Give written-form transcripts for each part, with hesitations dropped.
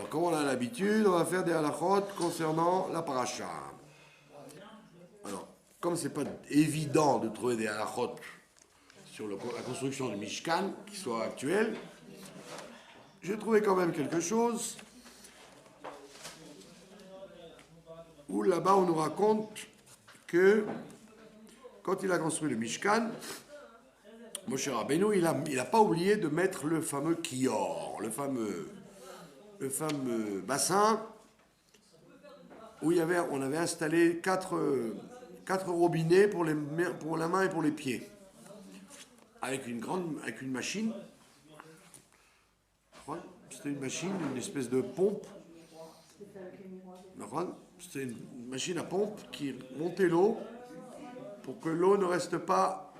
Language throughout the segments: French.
Alors, comme on a l'habitude, on va faire des halachot concernant la paracha. Alors, comme c'est pas évident de trouver des halachot sur la construction du Mishkan qui soit actuel, j'ai trouvé quand même quelque chose où là-bas on nous raconte que quand il a construit le Mishkan, Moshe Rabbeinu, il a pas oublié de mettre le fameux kior, le fameux bassin où on avait installé quatre robinets pour la main et pour les pieds, avec une machine. C'était une machine, une espèce de pompe. C'était une machine à pompe qui montait l'eau pour que l'eau ne reste pas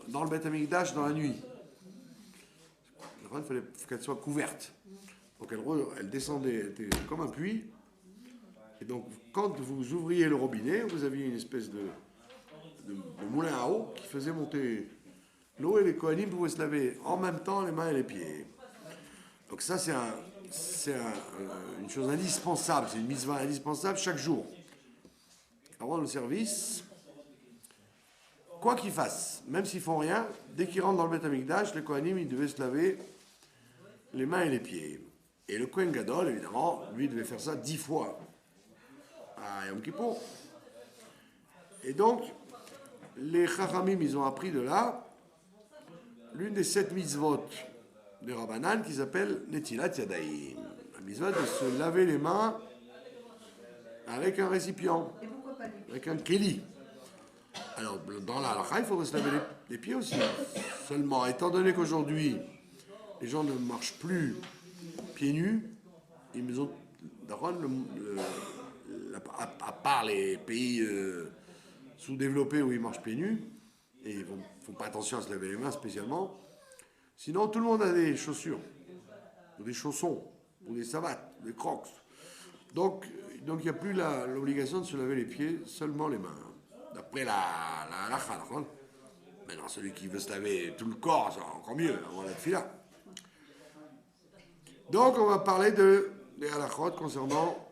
dans le Beth Amikdash dans la nuit. Il fallait qu'elle soit couverte. Donc elle descendait, elle était comme un puits. Et donc quand vous ouvriez le robinet, vous aviez une espèce de moulin à eau qui faisait monter l'eau et les Kohanim pouvaient se laver en même temps les mains et les pieds. Donc ça c'est une chose indispensable, c'est une mitzvah indispensable chaque jour. Avant le service, quoi qu'ils fassent, même s'ils font rien, dès qu'ils rentrent dans le Beth Amikdash, les Kohanim, ils devaient se laver les mains et les pieds. Et le Kohen Gadol, évidemment, lui devait faire ça 10 fois à Yom Kippour. Et donc, les Chachamim, ils ont appris de là l'une des 7 mitzvot de Rabbanan qui s'appelle Netilat Yadayim. La mitzvah de se laver les mains avec un récipient, avec un keli. Alors, dans la halakha, il faudrait se laver les pieds aussi. Seulement, étant donné qu'aujourd'hui, les gens ne marchent plus pieds nus, ils ont, à part les pays sous-développés où ils marchent pieds nus, et ils ne font pas attention à se laver les mains spécialement, sinon tout le monde a des chaussures, ou des chaussons, ou des savates, des crocs. Donc il n'y a plus l'obligation de se laver les pieds, seulement les mains. D'après la halakha. Maintenant, celui qui veut se laver tout le corps, c'est encore mieux, avant la tefila. Donc, on va parler des halachot concernant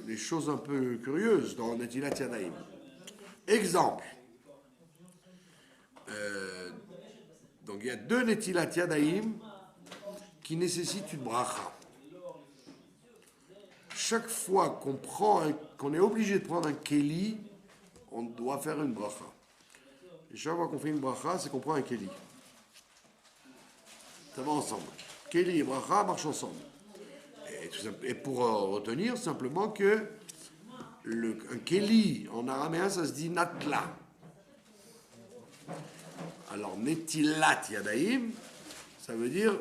des choses un peu curieuses dans Netilat Yadayim. Exemple. Donc, il y a 2 Netilat Yadayim qui nécessitent une bracha. Chaque fois qu'on est obligé de prendre un keli, on doit faire une bracha. Et chaque fois qu'on fait une bracha, c'est qu'on prend un keli. Ça va ensemble. Keli et bracha marchent ensemble. Et pour retenir simplement que un keli en araméen, ça se dit natla. Alors netilat yadaim, ça veut dire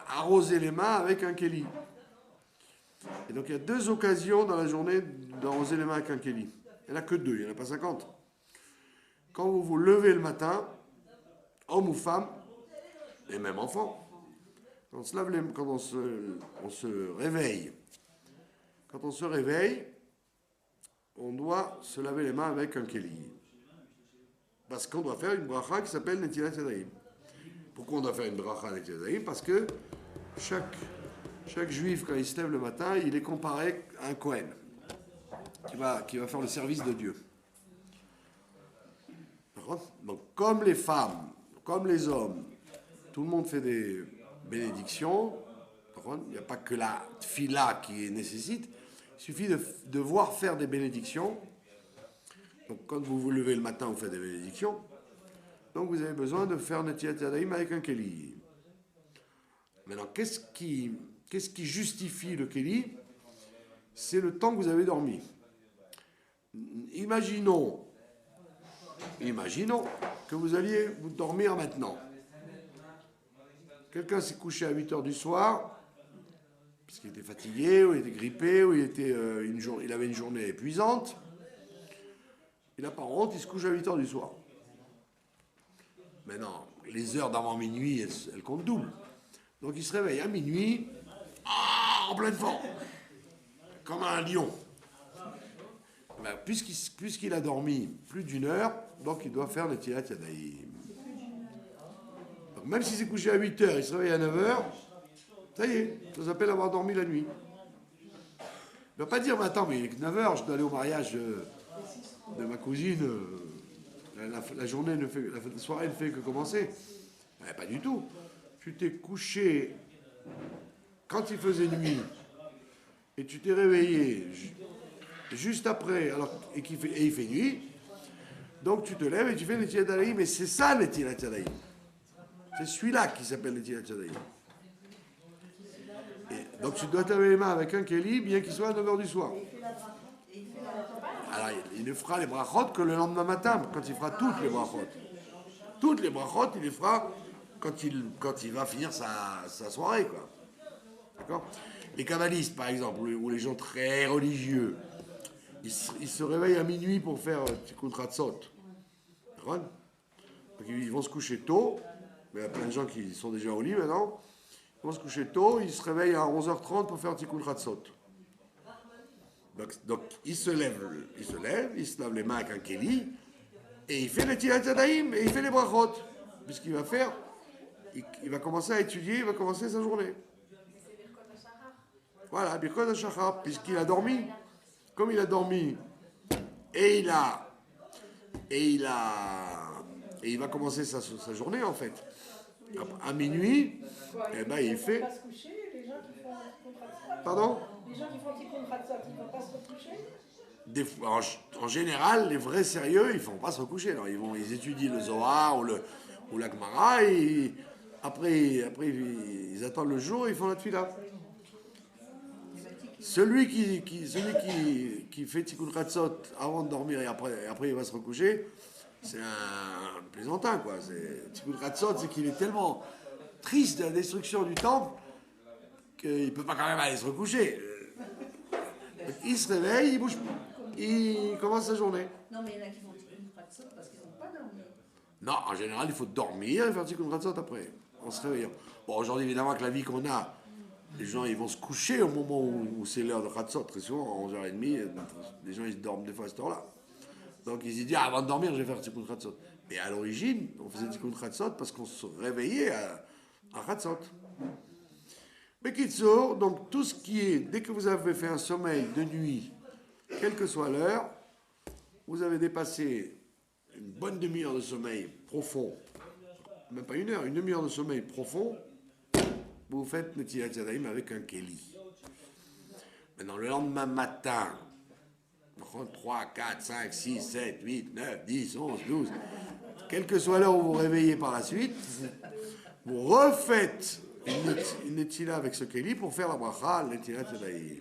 arroser les mains avec un keli. Et donc il y a 2 occasions dans la journée d'arroser les mains avec un keli. Il n'y en a que 2, il n'y en a pas 50. Quand vous vous levez le matin, homme ou femme, et même enfant, quand on se réveille, on doit se laver les mains avec un keli. Parce qu'on doit faire une bracha qui s'appelle Netilat Yadayim. Pourquoi on doit faire une bracha Netilat Yadayim? Parce que chaque juif, quand il se lève le matin, il est comparé à un Kohen qui va faire le service de Dieu. Donc, comme les femmes, comme les hommes, tout le monde fait des bénédictions. Il n'y a pas que la tfila qui nécessite. Il suffit de voir faire des bénédictions. Donc, quand vous vous levez le matin, vous faites des bénédictions. Donc, vous avez besoin de faire Netilat Yadayim avec un keli. Maintenant, qu'est-ce qui justifie le keli? C'est le temps que vous avez dormi. Imaginons que vous alliez vous dormir maintenant. Quelqu'un s'est couché à 8 heures du soir, parce qu'il était fatigué, ou il était grippé, ou il avait une journée épuisante. Il n'a pas honte, il se couche à 8 heures du soir. Maintenant, les heures d'avant minuit, elles comptent double. Donc il se réveille à minuit, en pleine forme, comme un lion. Ben, puisqu'il a dormi plus d'1 heure, donc il doit faire le Netilat Yadayim. Donc, même s'il s'est couché à 8 heures, il se réveille à 9 heures, ça y est, ça s'appelle avoir dormi la nuit. Il ne va pas dire, mais attends, mais 9 heures, je dois aller au mariage de ma cousine, la journée ne fait, la soirée ne fait que commencer. Pas du tout. Tu t'es couché quand il faisait nuit et tu t'es réveillé juste après, et il fait nuit, donc tu te lèves et tu fais Netilat Yadayim, mais c'est ça Netilat Yadayim. C'est celui-là qui s'appelle Netilat Yadayim. Donc tu dois te laver les mains avec un kéli, bien qu'il soit à 9h du soir. Alors il ne fera les brachot que le lendemain matin, quand il fera toutes les brachot. Toutes les brachot, il les fera quand il va finir sa soirée, quoi. D'accord? Les kabbalistes, par exemple, ou les gens très religieux, ils se réveillent à minuit pour faire Tikkun Chatzot. D'accord? Donc ils vont se coucher tôt, mais il y a plein de gens qui sont déjà au lit maintenant. Ils vont se coucher tôt, ils se réveillent à 11h30 pour faire Tikkun Chatzot. Donc ils se lèvent, ils se lavent les mains avec un kéli, et il fait les Netilat Yadayim, et il fait les brachot. Puisqu'il va faire, il va commencer à étudier, il va commencer sa journée. Voilà, Birkot HaShachar, puisqu'il a dormi. Comme il a dormi, et il va commencer sa journée, en fait. À minuit, eh ben, il fait... Pardon? Les gens qui font Tikkun Chatzot, ils ne vont pas se recoucher? En général, les vrais sérieux, ils ne font pas se recoucher. Alors, ils étudient le Zohar ou la Gemara, et après, ils attendent le jour et ils font la tefila. Celui qui fait Tikkun Chatzot avant de dormir et après il va se recoucher, c'est un plaisantin, quoi. Tikkun Chatzot, c'est qu'il est tellement triste de la destruction du temple qu'il ne peut pas quand même aller se recoucher. Il se réveille, il bouge, il commence sa journée. Non, mais il y en a qui font Tikkun Chatzot parce qu'ils n'ont pas dormi. Non, en général, il faut dormir et faire Tikkun Chatzot après, en se réveillant. Bon, aujourd'hui, évidemment, avec la vie qu'on a, les gens, ils vont se coucher au moment où c'est l'heure de Chatzot. Très souvent, à 11h30, les gens, ils dorment des fois à cette heure-là. Donc, ils se disent, avant de dormir, je vais faire Tikkun Chatzot. Mais à l'origine, on faisait Tikkun Chatzot parce qu'on se réveillait à Chatzot. Mais Kitsour, donc tout ce qui est, dès que vous avez fait un sommeil de nuit, quelle que soit l'heure, vous avez dépassé une bonne demi-heure de sommeil profond, même pas une heure, une demi-heure de sommeil profond, vous faites Netilat Yadayim avec un kéli. Maintenant, le lendemain matin, 3, 4, 5, 6, 7, 8, 9, 10, 11, 12, quelle que soit l'heure où vous vous réveillez par la suite, vous refaites une Netila avec ce kéli pour faire la bracha, Netilat Yadayim.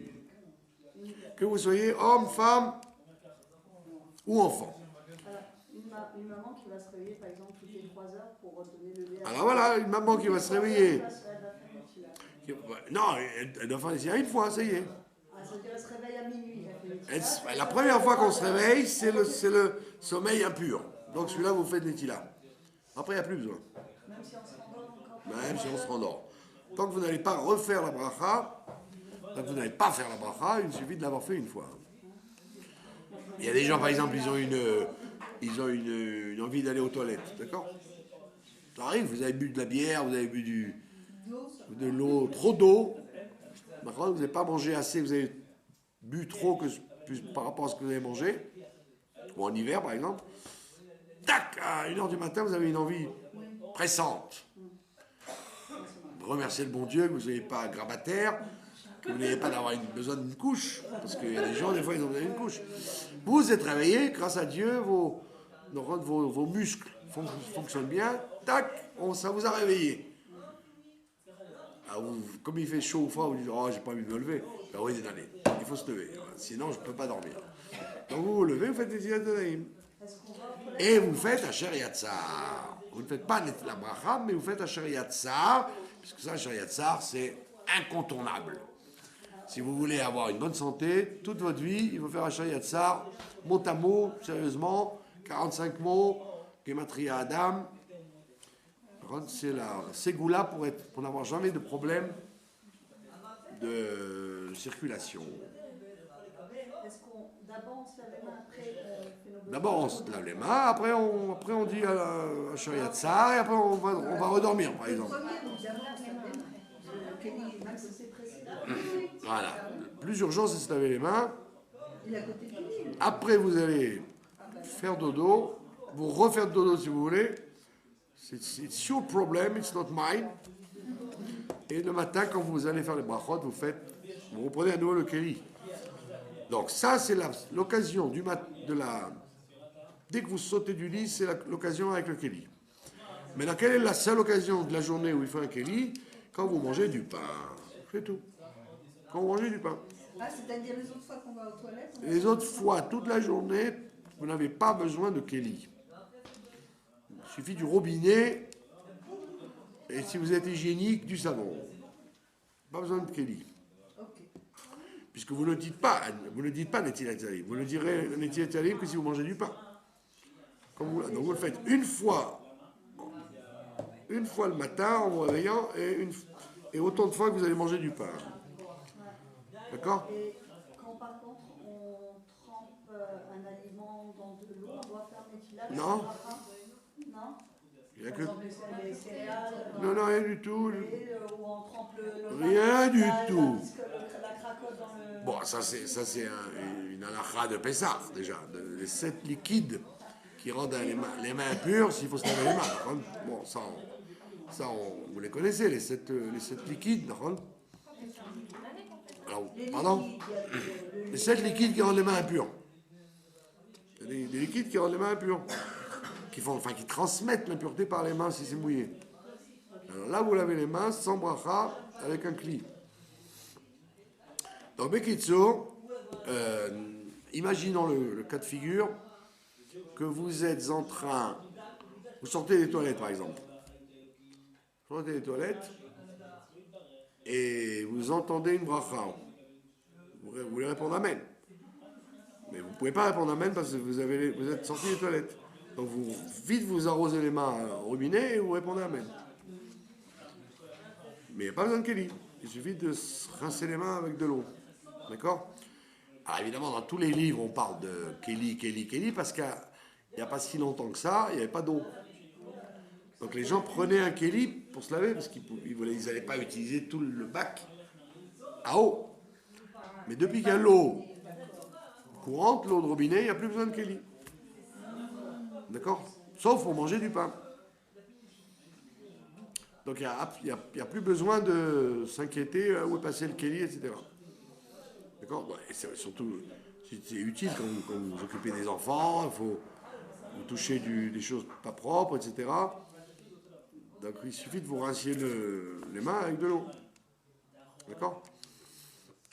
Que vous soyez homme, femme ou enfant. Alors, une maman qui va se réveiller, par exemple, toutes les 3 heures pour redonner le lait. Alors voilà, une maman qui va se réveiller. Non, elle doit faire Netilat une fois, ça y est. Ah, ça veut dire qu'elle se réveille à minuit. La première fois qu'on se réveille, c'est le sommeil impur. Donc celui-là, vous faites Netilat. Après, il n'y a plus besoin. Même si on se rendort encore. Même si on se rendort. Tant que vous n'allez pas refaire la bracha, tant que vous n'allez pas faire la bracha, il suffit de l'avoir fait une fois. Il y a des gens, par exemple, ils ont une envie d'aller aux toilettes, d'accord? Ça arrive, vous avez bu de la bière, vous avez bu de l'eau, trop d'eau. Vous n'avez pas mangé assez, vous avez bu trop par rapport à ce que vous avez mangé, ou en hiver, par exemple. Tac, à 1h du matin, vous avez une envie pressante. Remerciez le bon Dieu que vous n'ayez pas grabataire, que vous n'ayez pas besoin d'une couche, parce qu'il y a des gens, des fois, ils ont besoin d'une couche. Vous êtes réveillé, grâce à Dieu, vos muscles fonctionnent bien, tac, ça vous a réveillé. Alors, comme il fait chaud ou froid, vous dites, oh, j'ai pas envie de me lever. Ben oui, allez, il faut se lever, sinon je ne peux pas dormir. Donc vous vous levez, vous faites des Netilat Yadayim. Et vous faites Asher Yatzar. Vous ne faites pas la bracha, mais vous faites Asher Yatzar, puisque ça, Asher Yatzar, c'est incontournable. Si vous voulez avoir une bonne santé, toute votre vie, il faut faire Asher Yatzar, mot à mot, sérieusement, 45 mots, Gematria Adam. C'est la ségoula pour n'avoir jamais de problème de circulation. est-ce qu'on d'abord on se lave les mains, après on fait nos besoins? D'abord, on se lave les mains, après on dit à Shariat ça, et après on va redormir, par exemple. Le Kelly, même si c'est précis. Voilà. Le plus urgent, c'est de se laver les mains. Il est à côté du lit. Après, vous allez faire dodo, vous refaire dodo si vous voulez. It's your problem, it's not mine. Et le matin, quand vous allez faire les brachot, vous reprenez à nouveau le Kelly. Donc ça, c'est l'occasion dès que vous sautez du lit, c'est l'occasion avec le Kelly. Maintenant, quelle est la seule occasion de la journée où il faut un Kelly? Quand vous mangez du pain. C'est tout. Quand vous mangez du pain. Ah, c'est-à-dire les autres fois qu'on va aux toilettes? Les autres fois, toute la journée, vous n'avez pas besoin de Kelly. Il suffit du robinet et si vous êtes hygiénique, du savon. Pas besoin de Kelly. Puisque vous ne dites pas Netilat Yadayim. Vous ne direz Netilat Yadayim que si vous mangez du pain. Donc vous le faites une fois le matin en vous réveillant et autant de fois que vous allez manger du pain. D'accord? Et quand par contre on trempe un aliment dans de l'eau, on doit faire Netilat? Non. Non? Il n'y a que... Par exemple les céréales. Non, rien du tout. Où on trempe le Rien du tout. La cracotte dans le... Bon, ça c'est une halakha de Pessah, déjà. Les 7 liquides qui rendent les mains impures s'il faut se laver les mains. Bon, vous les connaissez, les 7 liquides. Alors, pardon? Les 7 liquides qui rendent les mains impures. Des liquides qui rendent les mains impures. Qui transmettent l'impureté par les mains si c'est mouillé. Alors là, vous lavez les mains sans bracha avec un cli. Donc, Bekitso, imaginons le cas de figure que vous êtes en train, vous sortez des toilettes par exemple. Vous sortez des toilettes et vous entendez une bracha. Vous voulez répondre Amen. Mais vous ne pouvez pas répondre Amen parce que vous êtes sorti des toilettes. Donc vous arrosez les mains au robinet et vous répondez Amen. Mais il n'y a pas besoin de Kelly. Il suffit de se rincer les mains avec de l'eau. D'accord? Alors évidemment, dans tous les livres, on parle de Kelly, parce qu'il n'y a pas si longtemps que ça, il n'y avait pas d'eau. Donc les gens prenaient un Kelly pour se laver, parce qu'ils n'allaient pas utiliser tout le bac à eau. Mais depuis qu'il y a l'eau courante, l'eau de robinet, il n'y a plus besoin de Kelly. D'accord? Sauf pour manger du pain. Donc il n'y a plus besoin de s'inquiéter où est passé le Kelly, etc. D'accord? Et surtout, c'est utile quand vous vous occupez des enfants, il faut vous toucher des choses pas propres, etc. Donc il suffit de vous rincer les mains avec de l'eau. D'accord?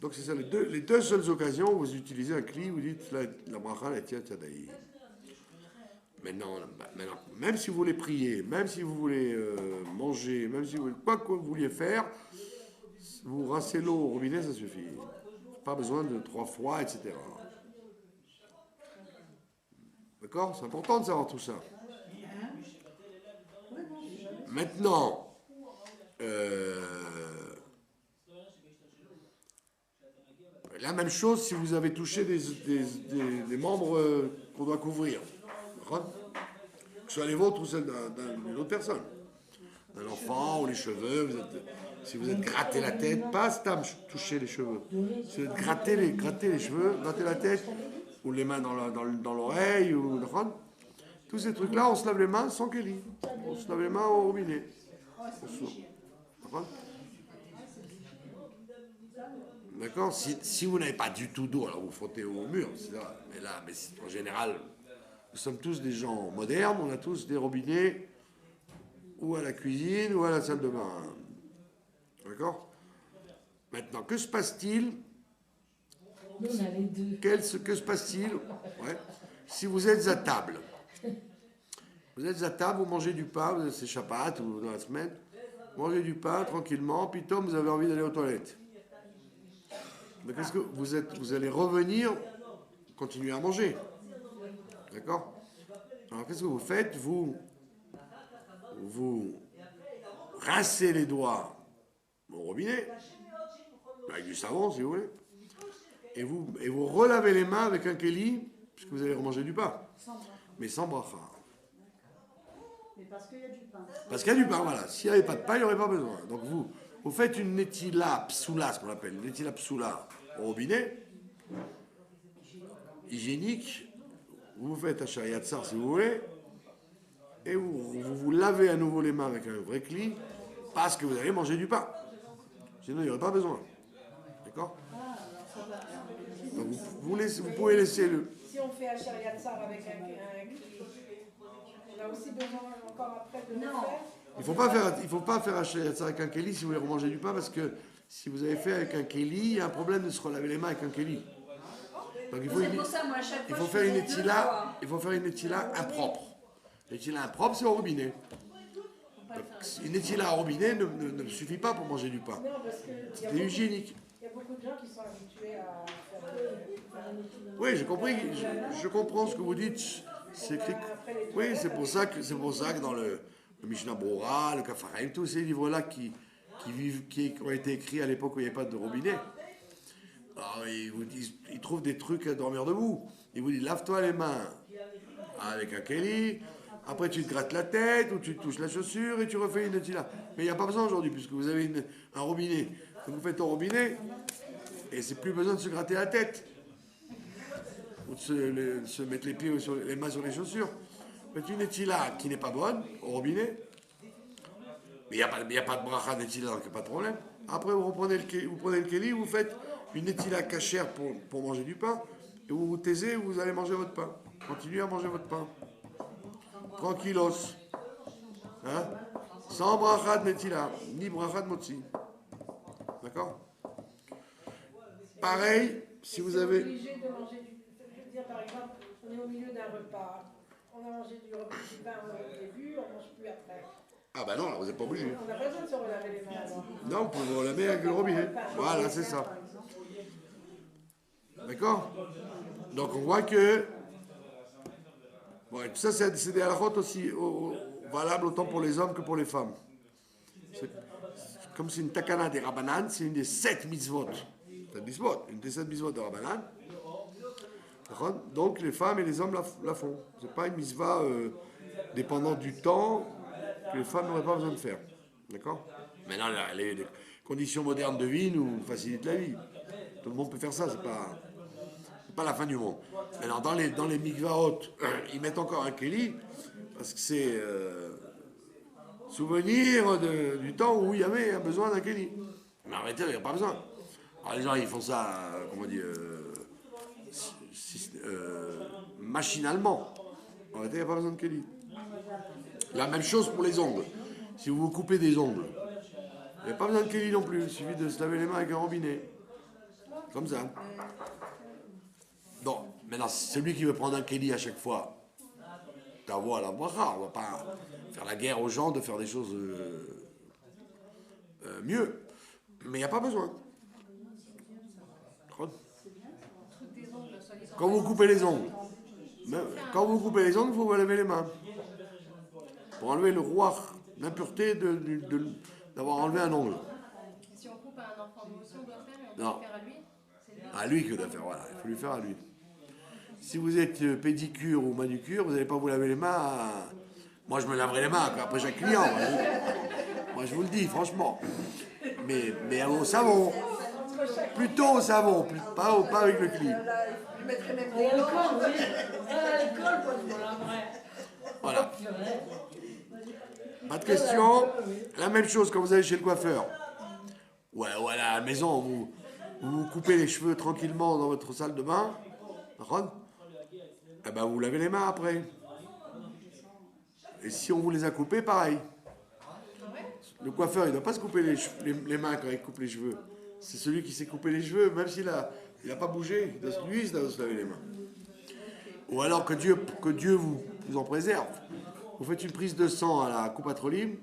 Donc c'est ça, les deux seules occasions où vous utilisez un cli, vous dites la bracha, la tiat yadaï. Maintenant, même si vous voulez prier, même si vous voulez manger, même si vous voulez, quoi que vous vouliez faire, vous rincez l'eau au robinet, ça suffit. Pas besoin de 3 fois, etc. D'accord? C'est important de savoir tout ça. Maintenant, la même chose si vous avez touché des membres qu'on doit couvrir. Que ce soit les vôtres ou celles d'une autre personne. Un enfant ou les cheveux. Si vous êtes gratté la tête, pas stam toucher les cheveux. Si vous êtes gratté les cheveux, gratter la tête, ou les mains dans l'oreille, ou tous ces trucs-là, on se lave les mains sans Kelly. On se lave les mains au robinet. D'accord? Si vous n'avez pas du tout d'eau, alors vous frottez au mur. Mais en général, nous sommes tous des gens modernes, on a tous des robinets, ou à la cuisine, ou à la salle de bain. D'accord? Maintenant, que se passe-t-il? Nous, on avait deux. Que se passe-t-il si vous êtes à table? Vous êtes à table, vous mangez du pain, c'est Shabbat ou dans la semaine, vous mangez du pain tranquillement, puis Tom, vous avez envie d'aller aux toilettes. Mais qu'est-ce que vous allez revenir, continuer à manger. D'accord? Alors qu'est-ce que vous faites? Vous rincez les doigts au robinet, avec du savon si vous voulez, et vous relavez les mains avec un kéli, puisque vous allez remanger du pain, Sans bracha. mais sans bracha. Mais parce qu'il y a du pain. Parce qu'il y a du pain, voilà. S'il n'y avait pas de pain, il n'y aurait pas besoin. Donc vous faites une netila psoula, ce qu'on appelle, une netila psoula au robinet, hygiénique. Vous faites un shariat tsar si vous voulez, et vous lavez à nouveau les mains avec un vrai cli, parce que vous allez manger du pain. Sinon, il n'y aurait pas besoin. D'accord? Donc vous pouvez laisser le... Si on fait un shariat tsar avec un cli, on a aussi besoin encore après de le faire. Il ne faut pas faire un shariat tsar avec un keli si vous voulez remanger du pain, parce que si vous avez fait avec un keli, il y a un problème de se relaver les mains avec un keli. Donc il faut faire une étila impropre. L'étila impropre, c'est au robinet. Donc, une étila au robinet ne suffit pas pour manger du pain. Non, parce que C'est hygiénique. il y a beaucoup de gens qui sont habitués à faire Oui, j'ai compris. Je comprends ce que vous dites. C'est écrit. Oui, c'est pour ça que dans le Mishnah Bora, le Kafarim, tous ces livres-là qui ont été écrits à l'époque où il n'y avait pas de robinet. Alors, ils trouvent des trucs à dormir debout. Ils vous disent, lave-toi les mains avec un kéli, après tu te grattes la tête ou tu te touches la chaussure et tu refais une netila. Mais il n'y a pas besoin aujourd'hui puisque vous avez un robinet. Donc vous faites au robinet et c'est plus besoin de se gratter la tête ou de se mettre les mains sur les chaussures. Vous faites une netila qui n'est pas bonne au robinet, mais il n'y a pas de bracha netila, donc il n'y a pas de problème. Après vous prenez le kéli, vous faites une netila cachère pour manger du pain, et vous vous taisez, vous allez manger votre pain. Continuez à manger votre pain. Tranquillos. Hein? Sans bracha de netila, ni bracha de motzi. D'accord? Pareil, si vous avez... On est obligé de manger je veux dire, par exemple, on est au milieu d'un repas. On a mangé du pain au début, on ne mange plus après. Ah bah non, là, vous n'êtes pas obligé. On n'a pas besoin de se relaver les mains alors. Non, vous pouvez vous relaver avec le robinet. Voilà, c'est ça. D'accord? Donc on voit que... Bon, et tout ça, c'est des halakhot aussi valables autant pour les hommes que pour les femmes. Comme c'est une takana des Rabbanan, c'est une des 7 mitzvot. Une des 7 mitzvot de Rabbanan. Donc les femmes et les hommes la font. C'est pas une mitzvah dépendante du temps que les femmes n'auraient pas besoin de faire. D'accord? Maintenant, les conditions modernes de vie nous facilitent la vie. Tout le monde peut faire ça, c'est pas la fin du monde. Alors dans les mikvaot, ils mettent encore un kéli parce que c'est souvenir du temps où il y avait un besoin d'un kéli. Mais arrêtez, il n'y a pas besoin. Alors les gens ils font ça, comment dire, machinalement. Arrêtez, il n'y a pas besoin de kéli. La même chose pour les ongles. Si vous vous coupez des ongles, il n'y a pas besoin de kéli non plus. Il suffit de se laver les mains avec un robinet. Comme ça. Non, maintenant, celui qui veut prendre un kéli à chaque fois, d'avoir la bracha, on ne va pas faire la guerre aux gens de faire des choses mieux. Mais il n'y a pas besoin. Quand vous coupez les ongles, il faut vous laver les mains. Pour enlever le roi, l'impureté d'avoir enlevé un ongle. Si on coupe à un enfant, nous aussi on doit faire et on Non. doit faire à lui. À lui que doit faire, voilà. Il faut lui faire à lui. Si vous êtes pédicure ou manucure, vous n'allez pas vous laver les mains. Moi, je me laverai les mains après chaque client. Moi, je vous le dis, franchement. Mais au savon. Plutôt au savon, pas avec le cli. Je mettrais même À des l'alcool, oui. À l'alcool, moi, je me laverais. Voilà. Pas de question. La même chose quand vous allez chez le coiffeur. Ouais, voilà, à la maison, vous coupez les cheveux tranquillement dans votre salle de bain. D'accord? Eh ben, vous lavez les mains après. Et si on vous les a coupés, pareil. Le coiffeur, il ne doit pas se couper les mains quand il coupe les cheveux. C'est celui qui s'est coupé les cheveux, même s'il n'a pas bougé, il doit se laver les mains. Ou alors que Dieu vous en préserve. Vous faites une prise de sang à la coupe à trolim,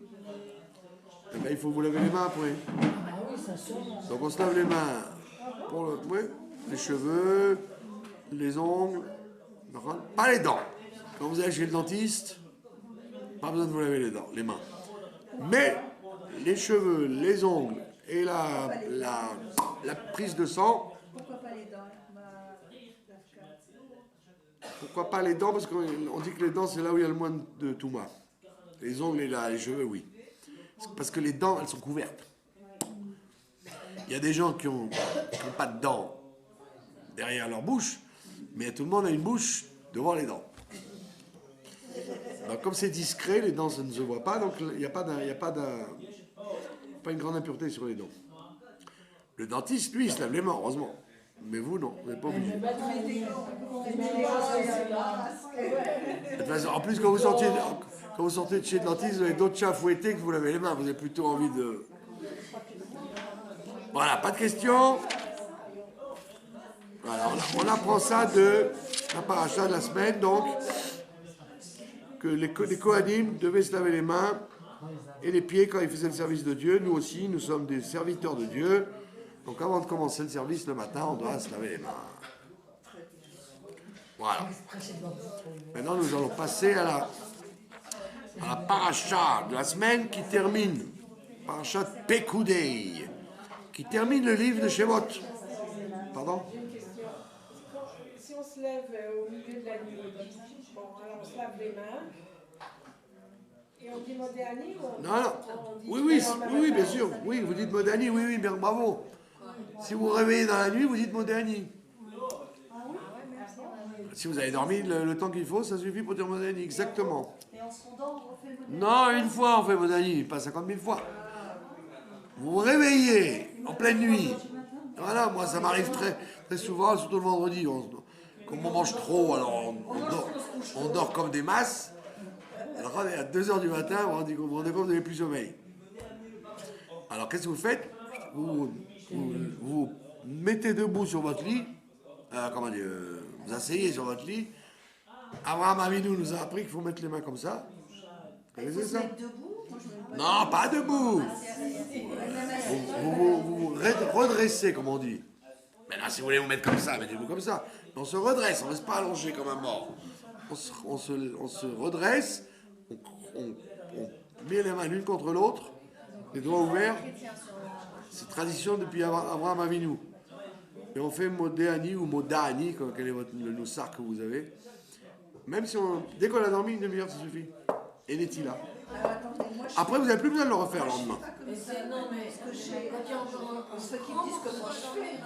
eh ben, il faut vous laver les mains après. Ah oui, ça sonne. Donc on se lave les mains pour les cheveux, les ongles, pas les dents. Quand vous allez chez le dentiste, pas besoin de vous laver les mains. Mais les cheveux, les ongles et la prise de sang, Pourquoi pas les dents? Pourquoi pas les dents? Parce qu'on dit que les dents, c'est là où il y a le moins de touma. Les ongles et les cheveux, oui. Parce que les dents, elles sont couvertes. Il y a des gens qui n'ont pas de dents derrière leur bouche, mais tout le monde a une bouche devant les dents. Donc, comme c'est discret, les dents, ça ne se voit pas, donc il n'y a pas une grande impureté sur les dents. Le dentiste, lui, il se lave les mains, heureusement. Mais vous, non, vous n'êtes pas obligé. De toute façon, en plus, quand vous sortez de chez le dentiste, vous avez d'autres chats fouettés que vous lavez les mains. Vous avez plutôt envie de... Voilà, pas de questions. Voilà, on apprend ça de la paracha de la semaine, donc, que les Kohanim devaient se laver les mains et les pieds quand ils faisaient le service de Dieu. Nous aussi, nous sommes des serviteurs de Dieu. Donc avant de commencer le service le matin, on doit se laver les mains. Voilà. Maintenant, nous allons passer à la paracha de la semaine qui termine, paracha de Pekudei, qui termine le livre de Shemot. Pardon? J'ai une question. Si on se lève au milieu de la nuit, bon, alors on se lave les mains, et on dit Modéani ou on Non, non. Oui, bien sûr. Oui, vous dites Modéani, oui, bien, bravo. Si vous vous réveillez dans la nuit, vous dites Modéani. Si vous avez dormi le temps qu'il faut, ça suffit pour dire Modéani, exactement. Et en se rendant, on fait le modèle. Non, une fois on fait Modéani, pas 50 000 fois. Vous vous réveillez en pleine nuit. Voilà, moi ça m'arrive très, très souvent, surtout le vendredi. Comme on mange trop, alors on dort comme des masses. Alors à 2h du matin, vous vous rendez compte que vous n'avez plus sommeil. Alors qu'est-ce que vous faites? Vous mettez debout sur votre lit, vous asseyez sur votre lit. Abraham Avinu nous a appris qu'il faut mettre les mains comme ça. Vous connaissez ça? Non, pas debout. Vous redressez, comme on dit. Maintenant, si vous voulez vous mettre comme ça, mettez-vous comme ça. Mais on se redresse, on ne reste pas allongé comme un mort. On se redresse, on met les mains l'une contre l'autre, les doigts ouverts. C'est tradition depuis Abraham Avinu. Et on fait Modéani ou Modani, quel est le noussar que vous avez. Même si dès qu'on a dormi une demi-heure, ça suffit. Et Netila. Après, vous n'avez plus besoin de le refaire le lendemain. Non, mais quand il y a encore Ceux qui me disent comment je fais.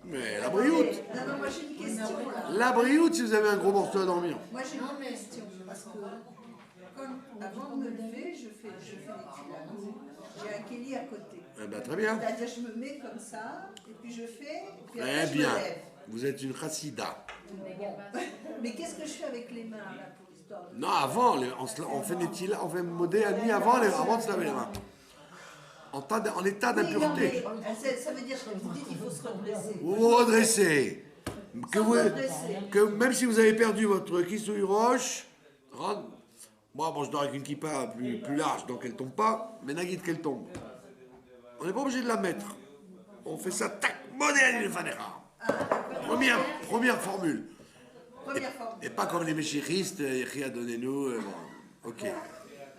Mais la brioute. Non, moi j'ai une question là. La brioute, si vous avez un gros morceau à dormir. Moi j'ai une question. Parce que avant de me lever, je fais les tilanes. J'ai un kéli à côté. Eh ben, très bien. C'est-à-dire, je me mets comme ça, et puis je fais, et puis Très après je bien. me lève. Vous êtes une chassida. Mais qu'est-ce que je fais avec les mains là pour l'histoire de... Non, avant, on fait Netila, on fait Modéani avant de se laver les mains. En état d'impureté. Ça veut dire que vous dites qu'il faut se redresser. Vous vous redressez. Que même si vous avez perdu votre kissouille roche, moi je dors avec une kippa plus large, donc elle ne tombe pas, mais Nagid qu'elle tombe. On n'est pas obligé de la mettre. On fait ça, tac, Modéani le Fanera. Première formule. Et pas comme les méchéristes, Yéchia donnez-nous. Bon, ok.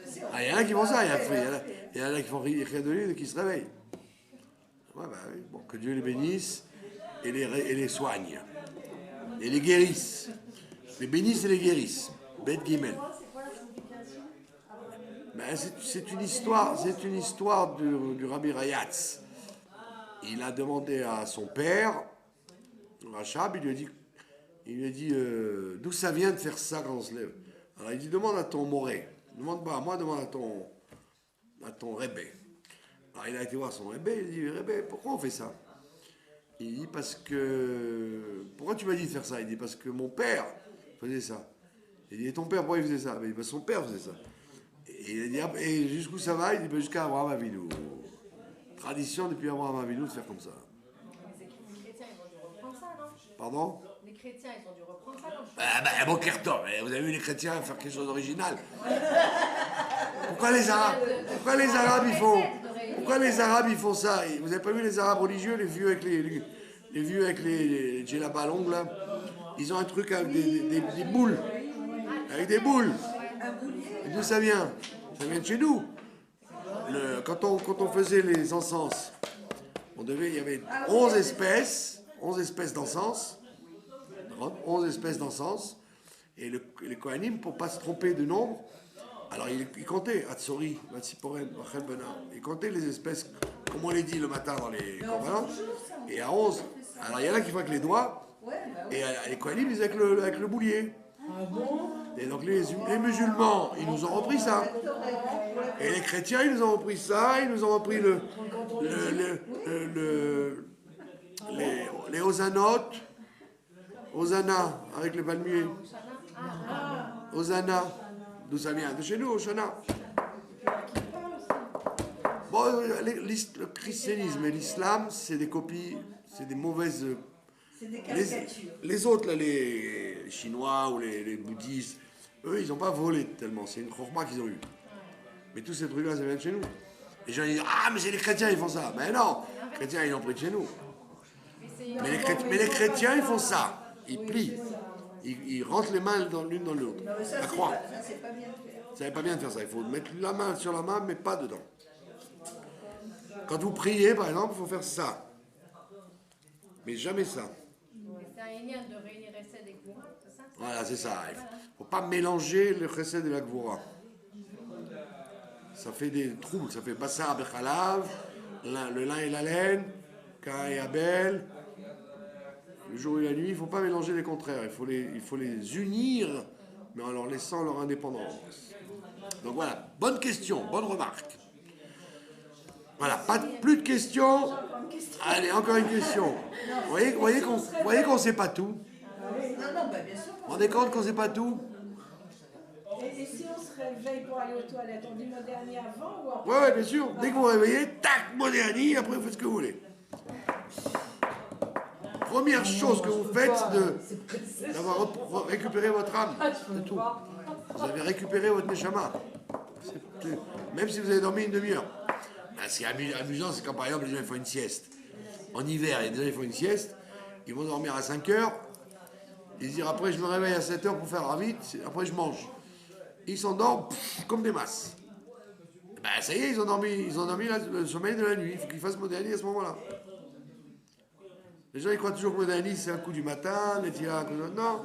Il y en a qui font ça, il y en a qui font Yéchia donnez-nous et qui se réveillent. Ouais, bah, oui. Bon, que Dieu les bénisse et les soigne. Et les guérisse. Les bénisse et les guérisse. Beth Gimel. Ben, c'est une histoire du Rabbi Rayatz. Il a demandé à son père, Rachab, il lui a dit d'où ça vient de faire ça quand on se lève. Alors il dit demande à ton moré, demande pas à moi, demande à ton rébé. Alors il a été voir son rébé, il dit rébé, pourquoi on fait ça? Il dit parce que pourquoi tu m'as dit de faire ça? Il dit parce que mon père faisait ça. Il dit et ton père pourquoi il faisait ça? Il dit parce que son père faisait ça. Et il a dit et jusqu'où ça va? Il dit jusqu'à Abraham Avinu. Tradition depuis Abraham Avinu de faire comme ça. Les chrétiens, ils ont dû reprendre ça, non? Pardon? Les chrétiens, ils ont dû reprendre ça, non? Bon Kerton, vous avez vu les chrétiens faire quelque chose d'original? Pourquoi les Arabes ils font ça? Vous avez pas vu les Arabes religieux, les vieux avec les djellabas à l'ongle là? Ils ont un truc avec des boules. Avec des boules. Et d'où ça vient? Ça vient de chez nous. Quand on faisait les encens, il y avait 11 espèces d'encens. 11 espèces d'encens. Et les Kohanim, pour ne pas se tromper de nombre, alors ils comptaient, Hatsori, Matsiporen, Rachel Benar, ils comptaient les espèces, comme on les dit le matin dans les corbanos, et à 11. Alors il y en a qui font avec les doigts, et les Kohanim, ils faisaient avec le boulier. Et donc les musulmans, ils nous ont repris ça. Et les chrétiens, ils nous ont repris ça, ils nous ont repris les Hosanot, Hosanna, avec les palmiers. Hosanna, d'où ça vient? De chez nous, Hosanna. Bon, le christianisme et l'islam, c'est des copies, c'est des mauvaises... C'est des caricatures. Les autres, là, les Chinois ou les bouddhistes, eux, ils n'ont pas volé tellement. C'est une chorma qu'ils ont eue. Mais tous ces trucs-là, ça vient de chez nous. Les gens disent, ah, mais c'est les chrétiens, ils font ça. Mais non, les chrétiens, ils l'ont pris de chez nous. Mais les chrétiens, ils font ça. Ils plient. Ils rentrent les mains dans l'une dans l'autre. La croix. Ça, c'est pas bien de faire. Ça n'est pas bien de faire ça. Il faut mettre la main sur la main, mais pas dedans. Quand vous priez, par exemple, il faut faire ça. Mais jamais ça. C'est un énième de réunir Chesed et Gvura, c'est ça? Voilà, c'est ça. Il ne faut pas mélanger le chesed et la gvura. Ça fait des troubles. Ça fait Bassar Bechalav, le lin et la laine, Caïn et Abel, le jour et la nuit. Il ne faut pas mélanger les contraires. Il faut les unir, mais en leur laissant leur indépendance. Donc voilà, bonne question, bonne remarque. Voilà, plus de questions. Allez, encore une question. Vous voyez qu'on ne sait pas tout. Non, non, bah, bien sûr. Vous vous rendez compte qu'on ne sait pas tout? Et si on se réveille pour aller aux toilettes, on dit Moderni avant ou après? Ouais, bien sûr. Dès que vous vous réveillez, tac, Moderni, après vous faites ce que vous voulez. Première chose que vous faites, c'est d'avoir récupéré votre âme. C'est tout. Vous avez récupéré votre neshama. Même si vous avez dormi une demi-heure. Ce qui est amusant, c'est quand par exemple les gens font une sieste. En hiver, il y a des gens qui font une sieste, ils vont dormir à 5 heures, ils se disent après je me réveille à 7 heures pour faire la vite, après je mange. Ils s'endorment comme des masses. Ben ça y est, ils ont dormi le sommeil de la nuit, il faut qu'ils fassent Moderni à ce moment-là. Les gens ils croient toujours que Moderni c'est un coup du matin, les tirs, non,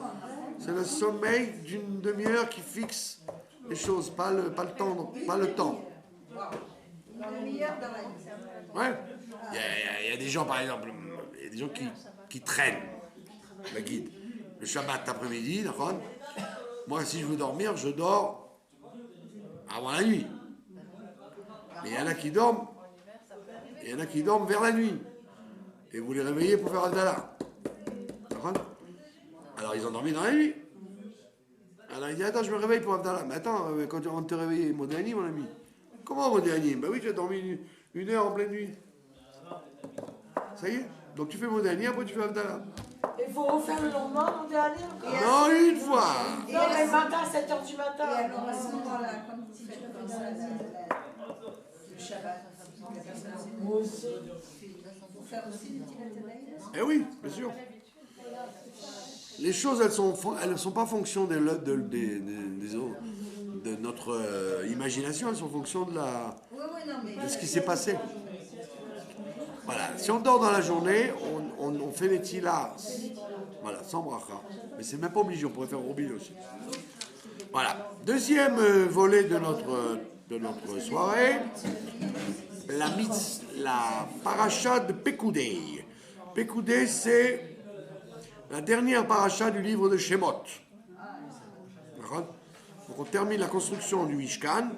c'est le sommeil d'une demi-heure qui fixe les choses, pas le temps. Une demi-heure dans la nuit. Ouais. Il y a des gens, par exemple, il y a des gens qui traînent la guide. Le Shabbat après-midi, d'accord. Moi, si je veux dormir, je dors avant la nuit. Mais il y en a qui dorment, vers la nuit. Et vous les réveillez pour faire Abdallah. D'accord. Alors, ils ont dormi dans la nuit. Alors, il dit, attends, je me réveille pour Abdallah. Mais attends, quand on te réveille, Moderni, mon ami. Comment Moderni? Ben oui, tu as dormi une heure en pleine nuit. Ça y est. Donc tu fais Moderni, après tu fais Abdallah. Il faut refaire le lendemain, Moderni? Non, une fois. Non, mais le matin, 7h du matin. Et alors à ce moment-là, quand tu fais comme ça, le Shabbat, la personne s'est Moi aussi. pour faire aussi des tilaténaïs. Eh oui, bien sûr. Les choses, elles sont pas fonction de notre imagination, elles sont fonction de ce qui s'est passé. Voilà. Si on dort dans la journée, on fait les tilas. Voilà, sans bracha. Mais c'est même pas obligé, on pourrait faire Robin aussi. Voilà. Deuxième volet de notre soirée, la paracha de Pekudei. Pekudei, c'est la dernière paracha du livre de Shemot. D'accord. Donc on termine la construction du Mishkan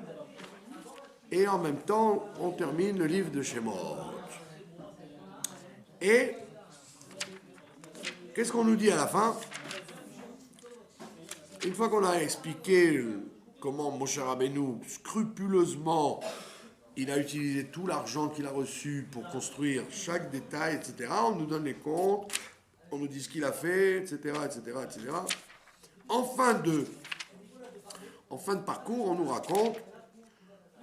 et en même temps on termine le livre de Shemot. Et qu'est-ce qu'on nous dit à la fin? Une fois qu'on a expliqué comment Moshe Rabbeinu scrupuleusement il a utilisé tout l'argent qu'il a reçu pour construire chaque détail, etc., on nous donne les comptes, on nous dit ce qu'il a fait, etc., etc., etc. En fin de parcours, on nous raconte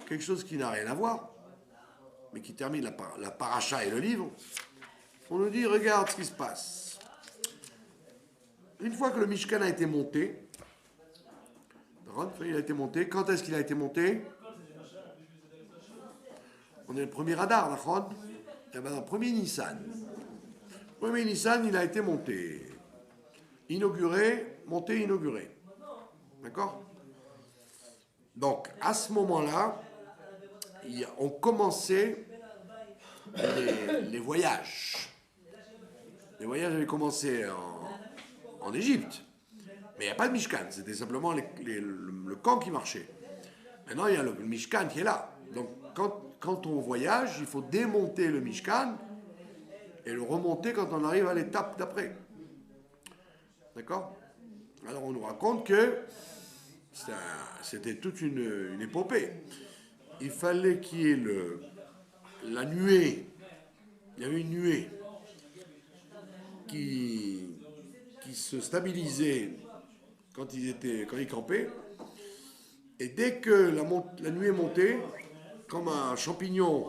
quelque chose qui n'a rien à voir, mais qui termine la paracha et le livre. On nous dit, regarde ce qui se passe. Une fois que le Mishkan a été monté, quand est-ce qu'il a été monté? On est le premier Adar, d'accord? Eh bien, le premier Nissan. Le premier Nissan, il a été monté. Inauguré, monté, inauguré. D'accord? Donc, à ce moment-là, on commençait les voyages. Les voyages avaient commencé en Égypte. Mais il n'y a pas de Mishkan, c'était simplement le camp qui marchait. Maintenant, il y a le Mishkan qui est là. Donc, quand on voyage, il faut démonter le Mishkan et le remonter quand on arrive à l'étape d'après. D'accord? Alors, on nous raconte que c'était toute une épopée. Il fallait qu'il y ait la nuée. Il y avait une nuée qui se stabilisait quand ils campaient. Et dès que la nuée montait, comme un champignon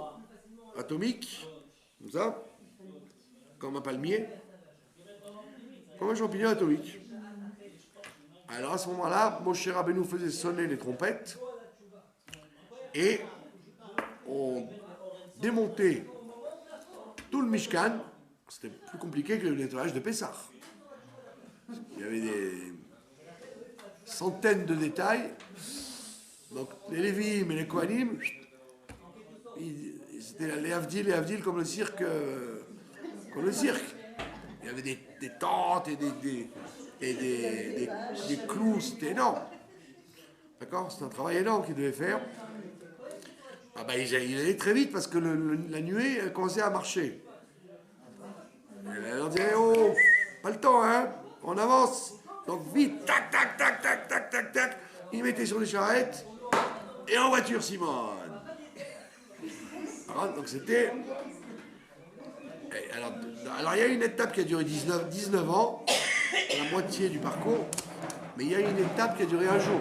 atomique, comme ça, comme un palmier, comme un champignon atomique. Alors à ce moment-là, Moshe Rabbeinu faisait sonner les trompettes et on démontait tout le Mishkan. C'était plus compliqué que le nettoyage de Pessah. Il y avait des centaines de détails. Donc les Lévim et les Kohanim, c'était les Havdil comme le cirque. Il y avait des tentes et des clous, c'était énorme. D'accord? C'est un travail énorme qu'ils devaient faire. Ah ben, il allait très vite parce que la nuée, elle commençait à marcher. Elle leur disait, oh, pas le temps, hein, on avance. Donc vite, tac, tac, tac, tac, tac, tac, tac. Ils mettaient sur les charrettes et en voiture, Simone. Alors, donc c'était... Alors il y a une étape qui a duré 19 ans, la moitié du parcours, mais il y a une étape qui a duré un jour.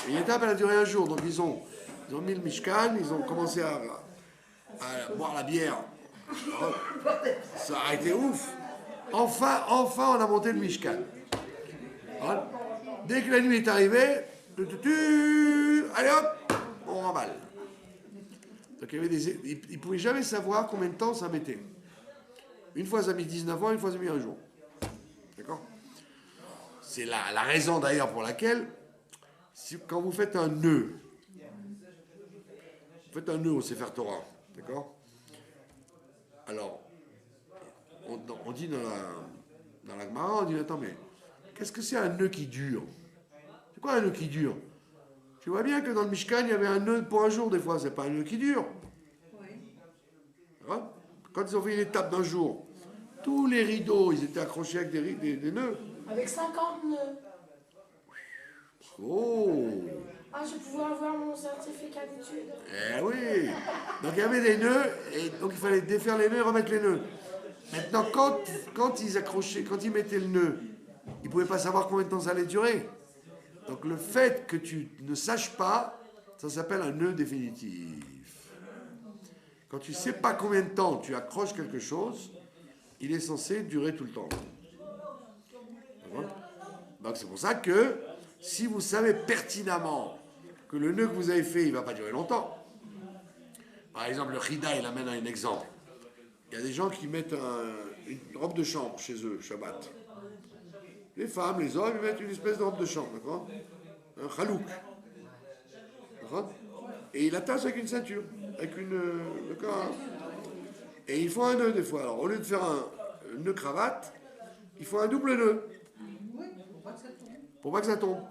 Une étape, elle a duré un jour, donc ils ont mis le Mishkan, ils ont commencé à boire la bière. Ça a été ouf. Enfin, on a monté le Mishkan. Voilà. Dès que la nuit est arrivée, allez hop, on remballe. Donc ils ne pouvaient jamais savoir combien de temps ça mettait. Une fois ça a mis 19 ans, une fois ça a mis un jour. D'accord? C'est la raison d'ailleurs pour laquelle, quand vous faites un nœud, au Sefer Torah, d'accord? Alors, on dit dans la Gemara, on dit, attends, mais qu'est-ce que c'est un nœud qui dure? C'est quoi un nœud qui dure? Tu vois bien que dans le Mishkan, il y avait un nœud pour un jour, des fois, c'est pas un nœud qui dure. Oui. Quand ils ont fait une étape d'un jour, tous les rideaux, ils étaient accrochés avec des nœuds. Avec 50 nœuds. Oh! Ah, je pouvais avoir mon certificat d'études. Eh oui! Donc il y avait des nœuds, et donc il fallait défaire les nœuds et remettre les nœuds. Maintenant, quand ils accrochaient, quand ils mettaient le nœud, ils ne pouvaient pas savoir combien de temps ça allait durer. Donc le fait que tu ne saches pas, ça s'appelle un nœud définitif. Quand tu ne sais pas combien de temps tu accroches quelque chose, il est censé durer tout le temps. Donc c'est pour ça que si vous savez pertinemment que le nœud que vous avez fait, il ne va pas durer longtemps. Par exemple, le Chida, il amène un exemple. Il y a des gens qui mettent une robe de chambre chez eux, Shabbat. Les femmes, les hommes, ils mettent une espèce de robe de chambre, d'accord? Un chalouk. D'accord? Et ils l'attachent avec une ceinture, avec d'accord? Et ils font un nœud des fois. Alors, au lieu de faire un nœud cravate, ils font un double nœud. Pour pas que ça tombe.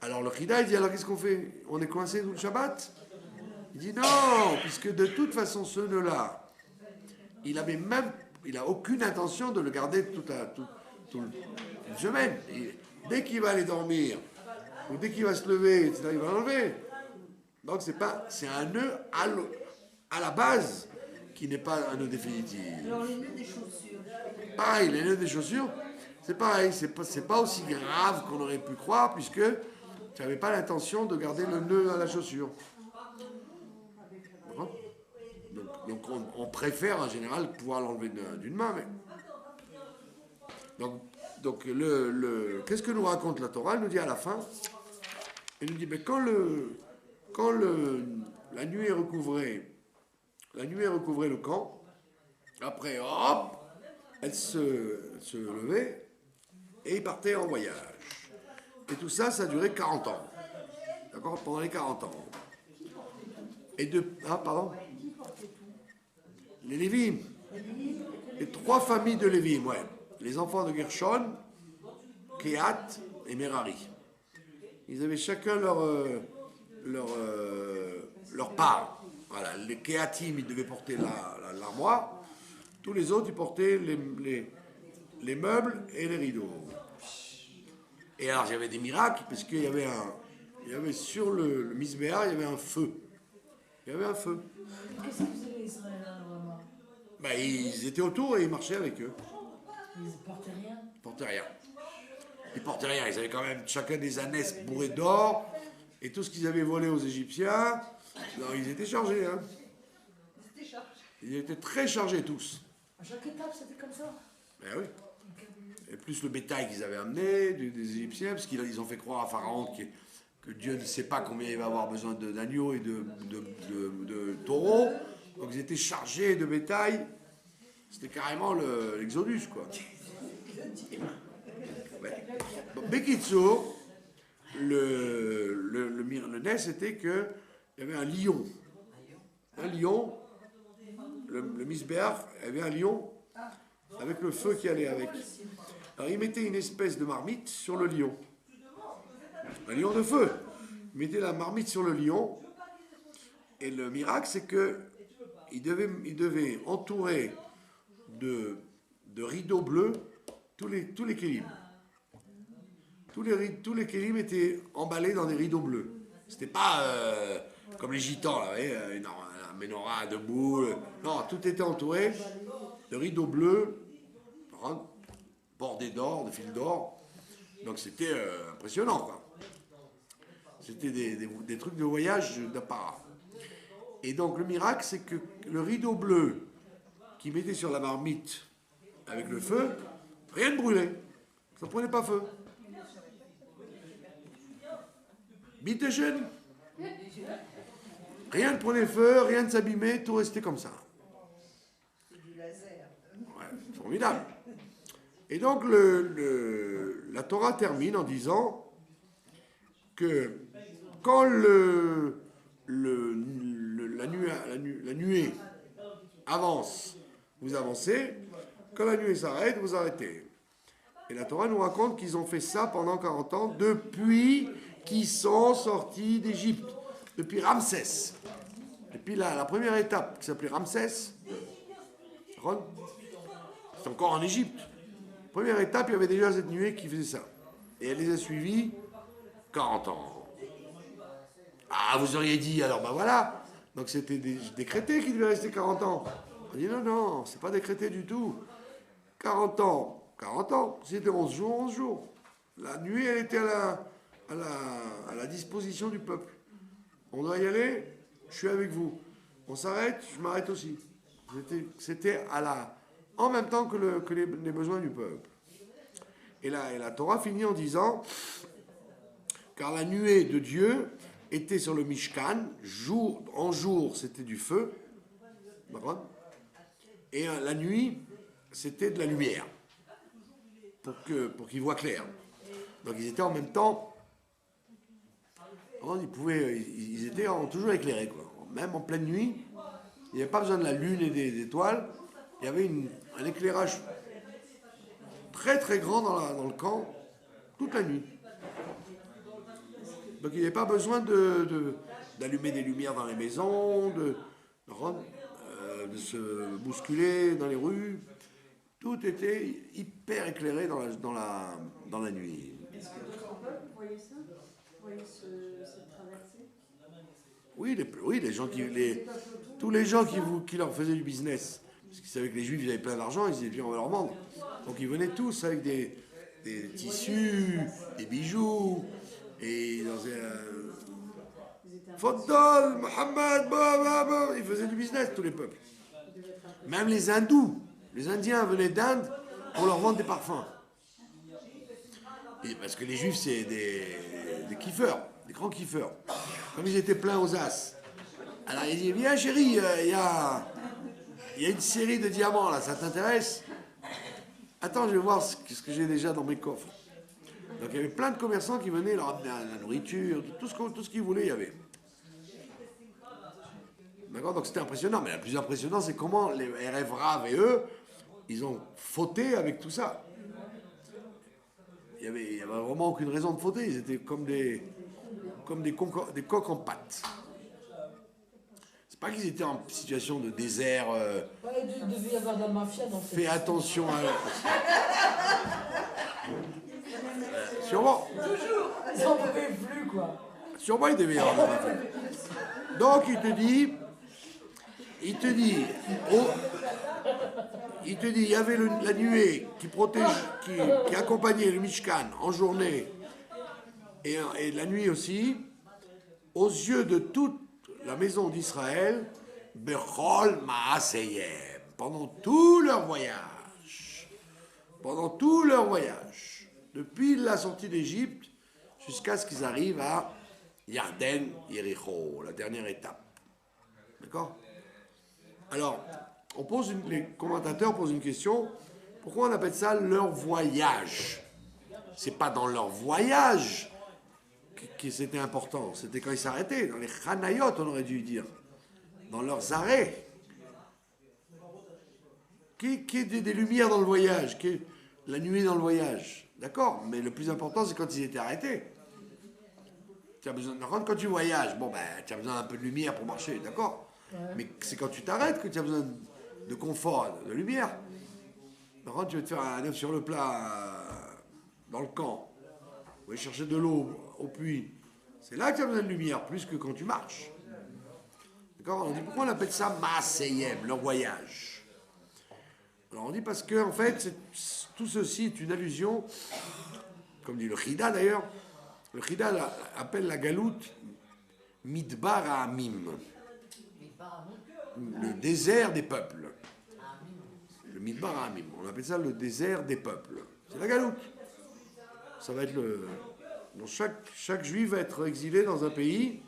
Alors le Chida, il dit, alors qu'est-ce qu'on fait? On est coincé tout le Shabbat? Il dit non, puisque de toute façon, ce nœud-là, il a aucune intention de le garder toute une semaine. Dès qu'il va aller dormir, ou dès qu'il va se lever, etc., il va l'enlever. Donc c'est un nœud à la base qui n'est pas un nœud définitif. Alors les nœuds des chaussures. Pareil, les nœuds des chaussures, c'est pareil, c'est pas aussi grave qu'on aurait pu croire, puisque tu n'avais pas l'intention de garder le nœud à la chaussure. Donc on préfère en général pouvoir l'enlever d'une main. Mais... Donc qu'est-ce que nous raconte la Torah? Elle nous dit à la fin, elle nous dit, mais quand la nuée recouvrait le camp, après hop, elle se levait et ils partaient en voyage. Et tout ça, ça a duré 40 ans. D'accord? Pendant les 40 ans. Et de... Ah, pardon? Les Lévim. Les 3 familles de Lévim, ouais. Les enfants de Gershon, Kehat et Merari. Ils avaient chacun leur part. Voilà. Les Kehatim, ils devaient porter l'armoire. Tous les autres, ils portaient les meubles et les rideaux. Et alors, il y avait des miracles, parce qu'il y avait sur le Misbéar, il y avait un feu. Il y avait un feu. Qu'est-ce que faisaient les Israéliens vraiment? Ben, ils étaient autour et ils marchaient avec eux. Ils portaient rien? Ils portaient rien. Ils portaient rien. Ils avaient quand même chacun des ânesses bourrées d'or. Et tout ce qu'ils avaient volé aux Égyptiens, non, ils étaient chargés. Hein. Ils étaient très chargés tous. À chaque étape, c'était comme ça? Ben oui. Et plus le bétail qu'ils avaient amené des Égyptiens, parce qu'ils ont fait croire à Pharaon que Dieu ne sait pas combien il va avoir besoin d'agneaux et de taureaux. Donc ils étaient chargés de bétail. C'était carrément l'Exodus, quoi. Ouais. Bon, Bekitso, le nez, c'était qu'il y avait un lion. Un lion, le Misbéach avait un lion avec le feu qui allait avec. Alors il mettait une espèce de marmite sur le lion. Un lion de feu. Il mettait la marmite sur le lion. Et le miracle, c'est que il devait entourer de rideaux bleus tous les kélim. Tous les kélim étaient emballés dans des rideaux bleus. C'était pas comme les gitans, là, une menorah debout. Non, tout était entouré de rideaux bleus, bordés d'or, de fils d'or. Donc c'était impressionnant, quoi. C'était des trucs de voyage d'apparat. Et donc le miracle, c'est que le rideau bleu qui mettait sur la marmite avec le feu, rien ne brûlait. Ça ne prenait pas feu. Bitteschön. Rien ne prenait feu, rien ne s'abîmait, tout restait comme ça. Ouais, formidable. Et donc la Torah termine en disant que quand la nuée avance, vous avancez. Quand la nuée s'arrête, vous arrêtez. Et la Torah nous raconte qu'ils ont fait ça pendant 40 ans depuis qu'ils sont sortis d'Égypte, depuis Ramsès. Depuis la première étape qui s'appelait Ramsès, c'est encore en Égypte. Première étape, il y avait déjà cette nuée qui faisait ça. Et elle les a suivis 40 ans. Ah, vous auriez dit, alors ben voilà, donc c'était décrété qu'il devait rester 40 ans. On dit non, c'est pas décrété du tout. 40 ans, c'était 11 jours, 11 jours. La nuée, elle était à la disposition du peuple. On doit y aller, je suis avec vous. On s'arrête, je m'arrête aussi. C'était en même temps que les besoins du peuple. Et la Torah finit en disant, car la nuée de Dieu était sur le Mishkan, jour en jour c'était du feu, et la nuit c'était de la lumière, pour qu'ils voient clair. Donc ils étaient en même temps, ils étaient toujours éclairés, quoi. Même en pleine nuit, il n'y avait pas besoin de la lune et des étoiles, il y avait un éclairage très très grand dans le camp toute la nuit. Donc il n'y avait pas besoin d'allumer des lumières dans les maisons, de se bousculer dans les rues. Tout était hyper éclairé dans la nuit. Est-ce que le peuple voyait ça? Voyait cette traversée? Oui, tous les gens qui leur faisaient du business, parce qu'ils savaient que les Juifs ils avaient plein d'argent, ils disaient viens on va leur vendre. Donc ils venaient tous avec des tissus, des bijoux. Et dans Faddal, Mohammed, ils faisaient du business, tous les peuples. Même les hindous, les indiens venaient d'Inde pour leur vendre des parfums. Et parce que les juifs, c'est des kiffeurs, des grands kiffeurs. Comme ils étaient pleins aux as. Alors ils disaient, viens chérie, il y a une série de diamants là, ça t'intéresse? Attends, je vais voir ce que j'ai déjà dans mes coffres. Donc il y avait plein de commerçants qui venaient leur amener la nourriture, tout ce qu'ils voulaient, il y avait. D'accord? Donc c'était impressionnant, mais le plus impressionnant, c'est comment les RF Rav et eux, ils ont fauté avec tout ça. Il y avait vraiment aucune raison de fauter, ils étaient comme des coqs en pâte. C'est pas qu'ils étaient en situation de désert. Ouais, il devait y avoir de la mafia dans cette Fais attention à. Sûrement. Ils en pouvaient plus, quoi. Sûrement, il devait y avoir. Donc, il te dit, il y avait la nuée qui protège, qui accompagnait le Mishkan en journée et la nuit aussi, aux yeux de toute la maison d'Israël, Bechol Maaseyem, pendant tout leur voyage. Pendant tout leur voyage. Depuis la sortie d'Égypte jusqu'à ce qu'ils arrivent à Yarden, Yericho, la dernière étape. D'accord? Alors, les commentateurs posent une question. Pourquoi on appelle ça leur voyage? C'est pas dans leur voyage que c'était important. C'était quand ils s'arrêtaient. Dans les Chanayot, on aurait dû dire. Dans leurs arrêts. Qui est des lumières dans le voyage? Qui est la nuit dans le voyage? D'accord? Mais le plus important, c'est quand ils étaient arrêtés. Tu as besoin, quand tu voyages, bon ben, tu as besoin d'un peu de lumière pour marcher, d'accord? Ouais. Mais c'est quand tu t'arrêtes que tu as besoin de confort, de lumière. Par contre, tu veux te faire un œuf sur le plat dans le camp, ou aller chercher de l'eau au puits. C'est là que tu as besoin de lumière, plus que quand tu marches. D'accord? On dit pourquoi on appelle ça Maaseyem, leur voyage. Alors on dit parce que, en fait, tout ceci est une allusion, comme dit le Chida d'ailleurs. Le Chida appelle la galoute Midbar Ha'amim, le désert des peuples. Le Midbar Ha'amim, on appelle ça le désert des peuples. C'est la galoute. Ça va être donc chaque juif va être exilé dans un pays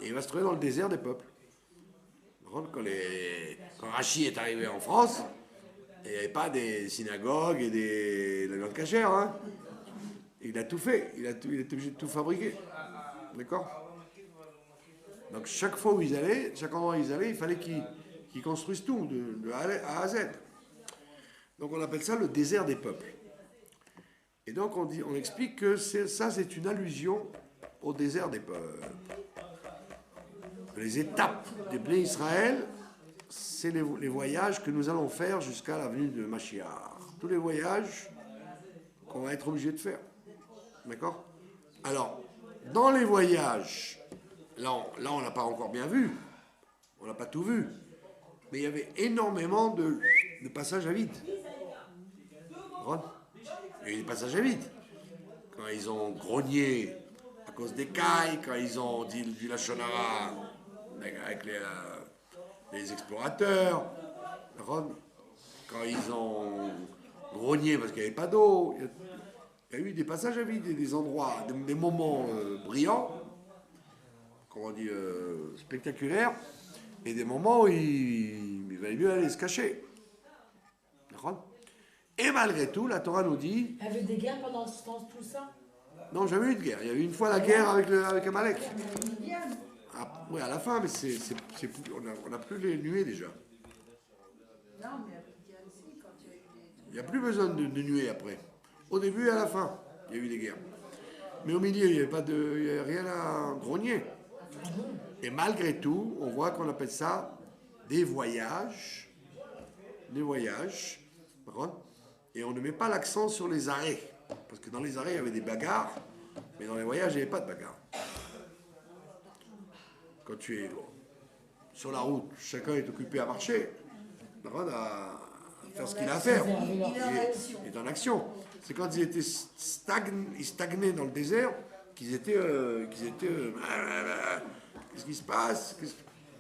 et il va se trouver dans le désert des peuples. Quand Rachi est arrivé en France, il n'y avait pas des synagogues et la viande cachère, hein. Il a tout fait, il est obligé de tout fabriquer. D'accord? Donc chaque fois où ils allaient, chaque endroit où ils allaient, il fallait qu'ils construisent tout, de A à Z. Donc on appelle ça le désert des peuples. Et donc on explique que c'est une allusion au désert des peuples. Les étapes des Bnei Israël, c'est les voyages que nous allons faire jusqu'à la venue de Mashiach. Tous les voyages qu'on va être obligé de faire. D'accord? Alors, dans les voyages, là on n'a pas encore bien vu, on n'a pas tout vu, mais il y avait énormément de passages à vide. Il y a eu des passages à vide. Quand ils ont grogné à cause des cailles, quand ils ont dit du Lachon Hara avec les explorateurs, quand ils ont grogné parce qu'il n'y avait pas d'eau. Il y a eu des passages à vide, des endroits, des moments brillants, comment on dit, spectaculaires, et des moments où il valait mieux aller se cacher. D'accord? Et malgré tout, la Torah nous dit... Il y avait des guerres pendant tout ça? Non, jamais eu de guerre. Il y a eu une fois la guerre avec Amalek. Oui, à la fin, mais on n'a plus les nuées déjà. Non, mais quand il y a eu des... Il n'y a plus besoin de nuées après. Au début et à la fin, il y a eu des guerres. Mais au milieu, il n'y avait rien à grogner. Et malgré tout, on voit qu'on appelle ça des voyages. Des voyages. Et on ne met pas l'accent sur les arrêts. Parce que dans les arrêts, il y avait des bagarres. Mais dans les voyages, il n'y avait pas de bagarre. Quand tu es sur la route, chacun est occupé à marcher. À faire ce qu'il a à faire. Il est en action. C'est quand ils stagnaient dans le désert qu'ils étaient qu'est-ce qui se passe,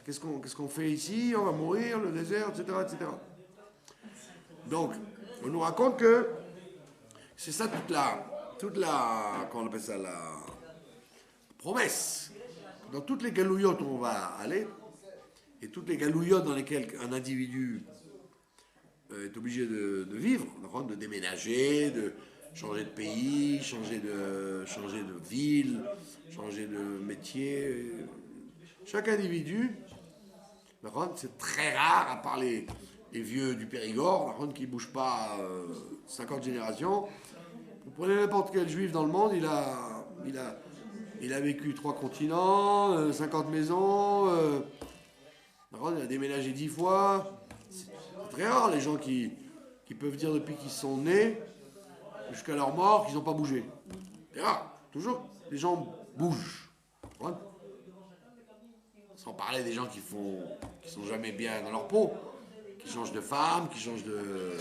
qu'est-ce qu'on fait ici, on va mourir, le désert, etc., etc. Donc, on nous raconte que c'est ça toute la comment on appelle ça, la promesse. Dans toutes les galouillottes où on va aller, et toutes les galouillottes dans lesquelles un individu est obligé de vivre, de déménager, changer de pays, changer de ville, changer de métier. Chaque individu, c'est très rare, à part les vieux du Périgord, qui ne bougent pas 50 générations. Vous prenez n'importe quel juif dans le monde, il a vécu 3 continents, 50 maisons, il a déménagé 10 fois. C'est très rare les gens qui peuvent dire depuis qu'ils sont nés jusqu'à leur mort qu'ils n'ont pas bougé. C'est rare, toujours les gens bougent. Sans parler des gens qui sont jamais bien dans leur peau, qui changent de femme, qui changent de...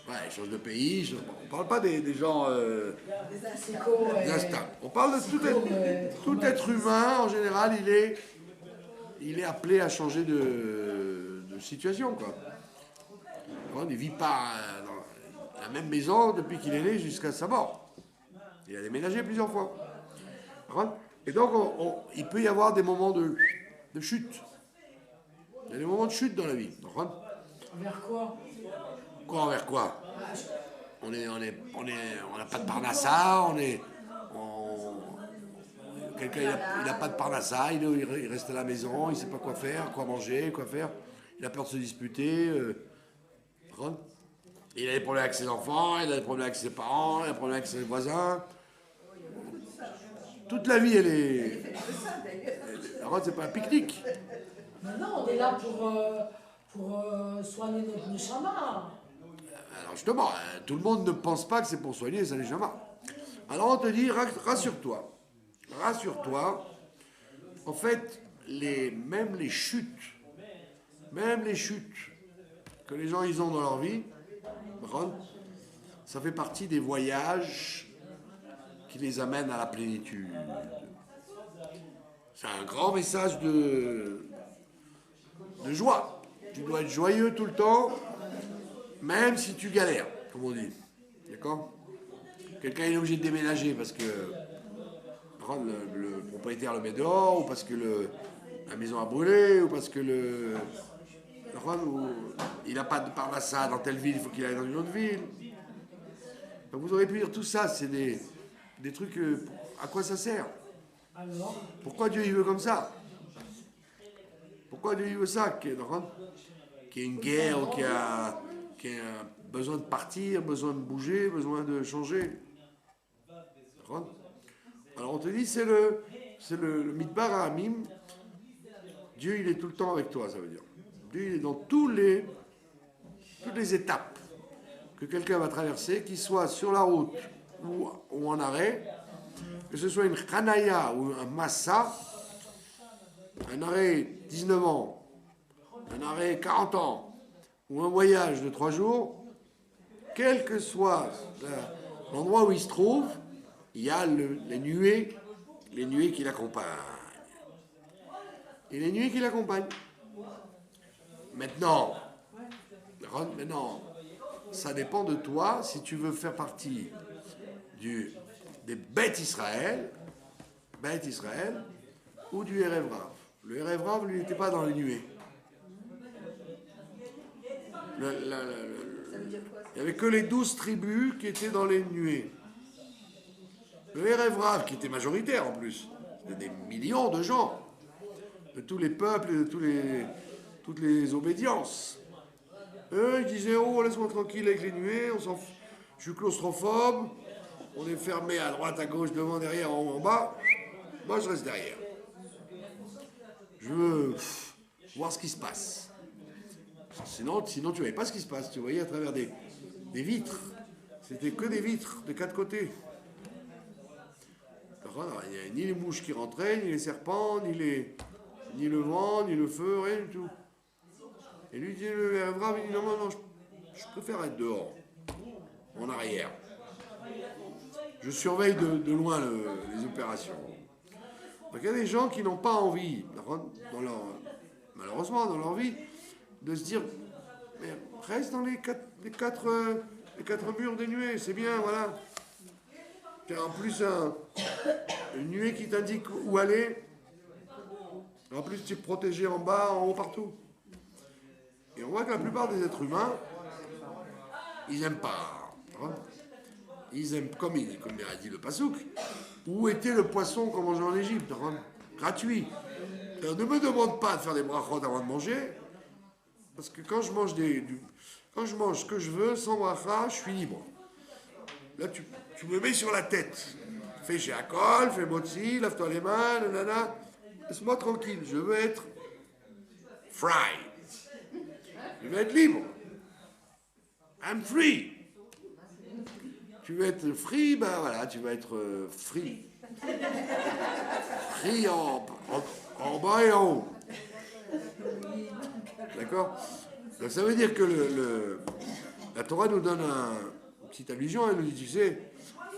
Ouais, ils changent de pays. On parle pas des gens instables. On parle de tout être humain, en général, il est appelé à changer de situation, quoi. Il ne vit pas dans la même maison depuis qu'il est né jusqu'à sa mort. Il a déménagé plusieurs fois. Et donc, il peut y avoir des moments de chute. Il y a des moments de chute dans la vie. Vers quoi? Quoi envers quoi? On n'a pas de parnassa, quelqu'un il n'a pas de parnassa, il reste à la maison, il ne sait pas quoi faire, quoi manger, quoi faire. Il a peur de se disputer. Il a des problèmes avec ses enfants, il a des problèmes avec ses parents, il a des problèmes avec ses voisins. Toute la vie, elle est... c'est pas un pique-nique. Mais non, on est là pour soigner notre neshama. Alors justement, tout le monde ne pense pas que c'est pour soigner sa neshama. Alors on te dit, rassure-toi. Rassure-toi. En fait, même les chutes que les gens ils ont dans leur vie, ça fait partie des voyages qui les amènent à la plénitude. C'est un grand message de joie. Tu dois être joyeux tout le temps, même si tu galères, comme on dit. D'accord? Quelqu'un est obligé de déménager parce que le propriétaire le met dehors, ou parce que la maison a brûlé, ou parce que il n'a pas de parnassa dans telle ville, il faut qu'il aille dans une autre ville. Donc vous aurez pu dire tout ça, c'est des trucs... à quoi ça sert? Alors? Pourquoi Dieu il veut comme ça? Pourquoi Dieu il veut ça? Qu'il y ait une guerre, ou qu'il y a besoin de partir, besoin de bouger, besoin de changer. Alors on te dit, c'est le Midbar Hamim. Dieu il est tout le temps avec toi, ça veut dire. Dieu il est dans toutes les étapes que quelqu'un va traverser, qu'il soit sur la route ou en arrêt, que ce soit une Hanaya ou un Massa, un arrêt 19 ans, un arrêt 40 ans, ou un voyage de 3 jours, quel que soit l'endroit où il se trouve, il y a les nuées qui l'accompagnent. Et les nuées qui l'accompagnent. Maintenant, ça dépend de toi si tu veux faire partie des Beth Israël ou du Erev Rav. Le Erev Rav, lui, n'était pas dans les nuées. Il n'y avait que les 12 tribus qui étaient dans les nuées. Le Erev Rav, qui était majoritaire en plus, c'était des millions de gens, de tous les peuples et de toutes les obédiences. Eux, ils disaient, oh, laisse-moi tranquille avec les nuées, je suis claustrophobe, on est fermé à droite, à gauche, devant, derrière, en haut, en bas. Moi, je reste derrière. Je veux voir ce qui se passe. Sinon, tu ne voyais pas ce qui se passe. Tu voyais à travers des vitres. C'était que des vitres de 4 côtés. Il n'y avait ni les mouches qui rentraient, ni les serpents, ni le vent, ni le feu, rien du tout. Et lui dit, le brave, il dit, non, je préfère être dehors, en arrière. Je surveille de loin les opérations. Donc il y a des gens qui n'ont pas envie, malheureusement dans leur vie, de se dire, mais reste dans les quatre murs des nuées, c'est bien, voilà. Tu as en plus une nuée qui t'indique où aller. En plus, tu es protégé en bas, en haut, partout. Et on voit que la plupart des êtres humains, ils n'aiment pas. ils aiment, comme il a dit le Passouk, où était le poisson qu'on mangeait en Égypte, gratuit. Alors, ne me demande pas de faire des brachot avant de manger, parce que quand je mange quand je mange ce que je veux, sans bracha, je suis libre. Là, tu me mets sur la tête. Fais chez Akol, fais motzi, lave-toi les mains, nanana. Laisse-moi tranquille, je veux être free. Je veux être libre. I'm free. Tu veux être free, ben voilà, tu vas être free. Free en bas et en haut. D'accord? Donc ça veut dire que la Torah nous donne une petite allusion, elle nous dit, tu sais,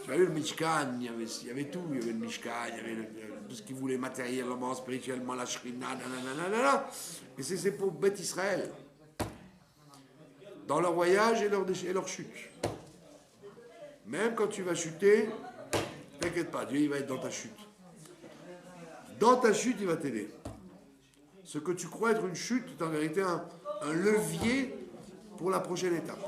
tu as vu le Mishkan, il y avait tout, il y avait le Mishkan, il y avait tout ce qu'il voulait matériellement, spirituellement, la Shrina, nanana. Et c'est pour Beth Israël. Dans leur voyage et leur chute. Même quand tu vas chuter, t'inquiète pas, Dieu il va être dans ta chute. Dans ta chute, il va t'aider. Ce que tu crois être une chute est en vérité un levier pour la prochaine étape.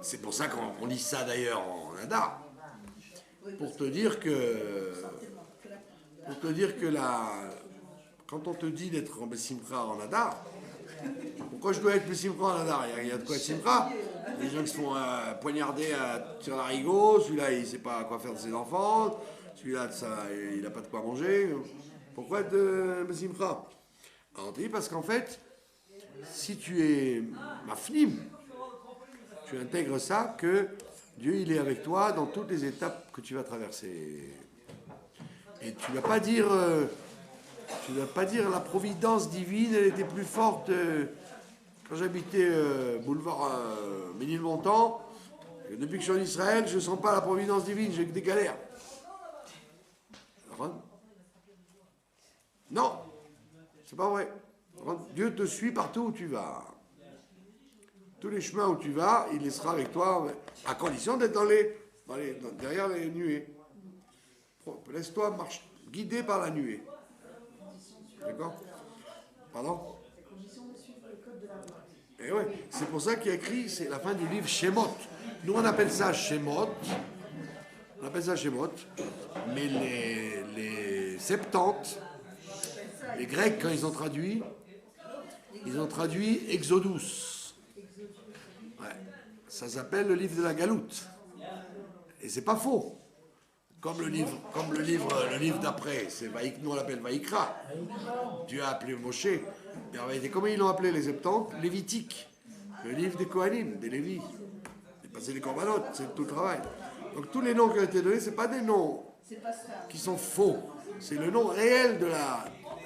C'est pour ça qu'on lit ça d'ailleurs en Hadar. Pour te dire que quand on te dit d'être en Bessimcha en Hadar, pourquoi je dois être Bessimcha en Hadar? Il y a de quoi être Simcha. Les gens qui se font poignarder sur l'arigot, celui-là il ne sait pas quoi faire de ses enfants, celui-là il n'a pas de quoi manger. Pourquoi être Bessimcha? On te dit parce qu'en fait, si tu es mafnim, tu intègres ça, que Dieu il est avec toi dans toutes les étapes que tu vas traverser. Et tu ne vas pas dire la providence divine, elle était plus forte quand j'habitais boulevard Ménilmontant. Depuis que je suis en Israël, je ne sens pas la providence divine, j'ai que des galères. Non, c'est pas vrai. Dieu te suit partout où tu vas. Tous les chemins où tu vas, il sera avec toi, à condition d'être derrière les nuées. Laisse-toi guider par la nuée. D'accord? Pardon? Et ouais, c'est pour ça qu'il y a écrit, c'est la fin du livre Shemot. Nous on appelle ça Shemot. On appelle ça Shemot. Mais les Septante, les Grecs, quand ils ont traduit Exodus. Ouais. Ça s'appelle le livre de la Galoute. Et c'est pas faux. Comme le livre d'après, nous on l'appelle Vaïkra. Dieu a appelé Moshe. Mais en réalité, comment ils l'ont appelé les Septante? Lévitique. Le livre des Kohanim, des Lévis. C'est passé les corbanotes, c'est tout le travail. Donc tous les noms qui ont été donnés, c'est pas des noms qui sont faux. C'est le nom réel de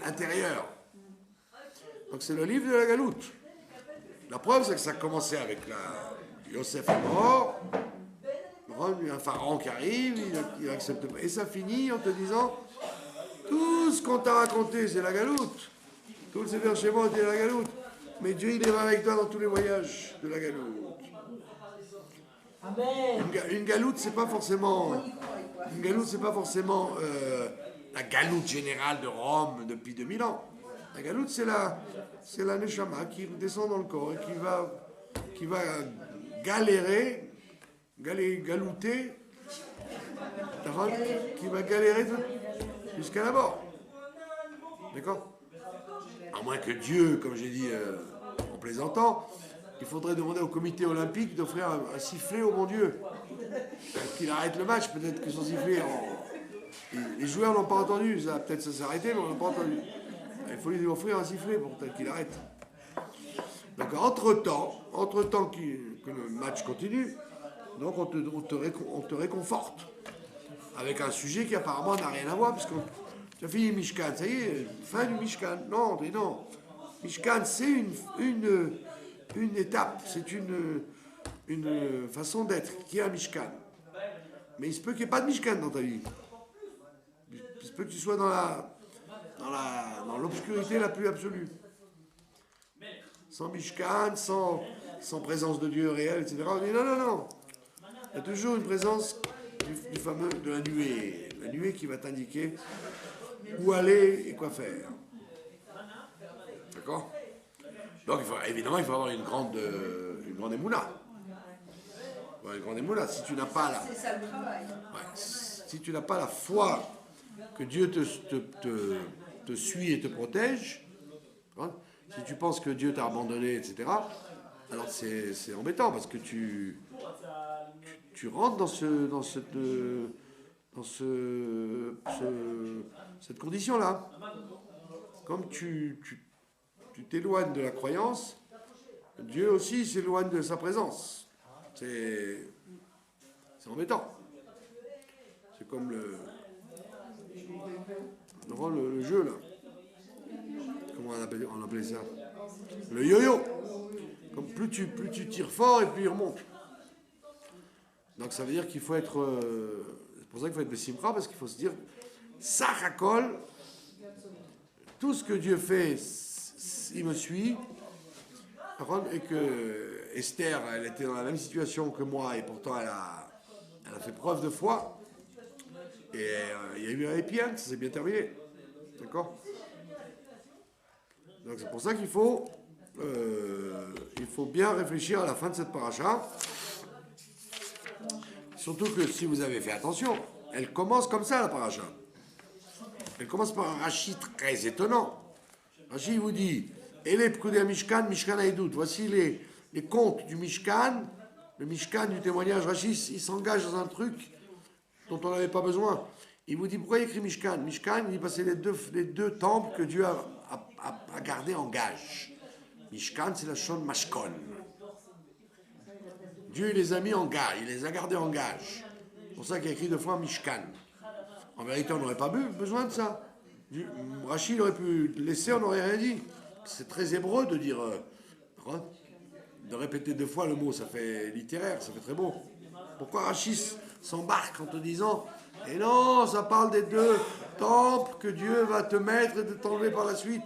l'intérieur. Donc c'est le livre de la Galoute. La preuve, c'est que ça a commencé avec Yosef est mort, il y a un pharaon qui arrive, il accepte pas. Et ça finit en te disant, tout ce qu'on t'a raconté, c'est la Galoute. Tout le Sefer Shemot est la Galoute. Mais Dieu, il est avec toi dans tous les voyages de la Galoute. Amen. Une Galoute, c'est pas forcément... la Galoute générale de Rome depuis 2000 ans. La Galoute, c'est la Neshama qui descend dans le corps et qui va galérer, galouter, qui va galérer jusqu'à la mort. D'accord? À moins que Dieu, comme j'ai dit en plaisantant, il faudrait demander au comité olympique d'offrir un sifflet au bon Dieu. Qu'il arrête le match, peut-être que son sifflet... Les joueurs n'ont pas entendu, peut-être ça s'est arrêté, mais on n'a pas entendu. Il faut lui offrir un sifflet pour peut-être qu'il arrête. Donc entre-temps que le match continue, donc on te réconforte avec un sujet qui apparemment n'a rien à voir, parce que tu as fini Mishkan, ça y est, fin du Mishkan. Non. Mishkan, c'est une étape, c'est une façon d'être qui est un Mishkan. Mais il se peut qu'il n'y ait pas de Mishkan dans ta vie. Il se peut que tu sois dans l'obscurité la plus absolue. Sans Mishkan, sans présence de Dieu réel, etc. On dit non. Il y a toujours une présence du fameux, de la nuée. La nuée qui va t'indiquer où aller et quoi faire. D'accord? Donc évidemment, il faut avoir une grande émouna. Une grande émouna. Si tu n'as pas la, C'est ça le travail. si tu n'as pas la foi que Dieu te suit et te protège, hein, si tu penses que Dieu t'a abandonné, etc., alors c'est embêtant parce que tu rentres dans cette condition-là. Comme tu t'éloignes de la croyance, Dieu aussi s'éloigne de sa présence. C'est embêtant. C'est comme le jeu, là. Comment on appelait ça? Le yo-yo. Comme plus tu tires fort et plus il remonte. Donc ça veut dire qu'il faut être... c'est pour ça qu'il faut être Bessimcha, parce qu'il faut se dire, Sachakol, tout ce que Dieu fait, il me suit. Et que Esther, elle était dans la même situation que moi, et pourtant elle a fait preuve de foi. Et il y a eu un happy end, ça s'est bien terminé. D'accord? Donc c'est pour ça qu'il faut bien réfléchir à la fin de cette paracha. Surtout que si vous avez fait attention, elle commence comme ça, la paracha. Elle commence par un Rashi très étonnant. Rashi vous dit, Ele Pkudei Mishkan, Mishkan Haïdout. Voici les contes du Mishkan, le Mishkan du témoignage. Rashi, il s'engage dans un truc dont on n'avait pas besoin. Il vous dit, pourquoi il écrit Mishkan? Mishkan, il dit, parce que c'est les deux temples que Dieu a gardés en gage. Mishkan, c'est la chon Mashkon. Dieu il les a mis en gage, il les a gardés en gage. C'est pour ça qu'il a écrit deux fois Mishkan. En vérité, on n'aurait pas besoin de ça. Rachid aurait pu laisser, on n'aurait rien dit. C'est très hébreu de dire, de répéter deux fois le mot, ça fait littéraire, ça fait très beau. Pourquoi Rachid s'embarque en te disant, et non, ça parle des deux temples que Dieu va te mettre et de t'enlever par la suite.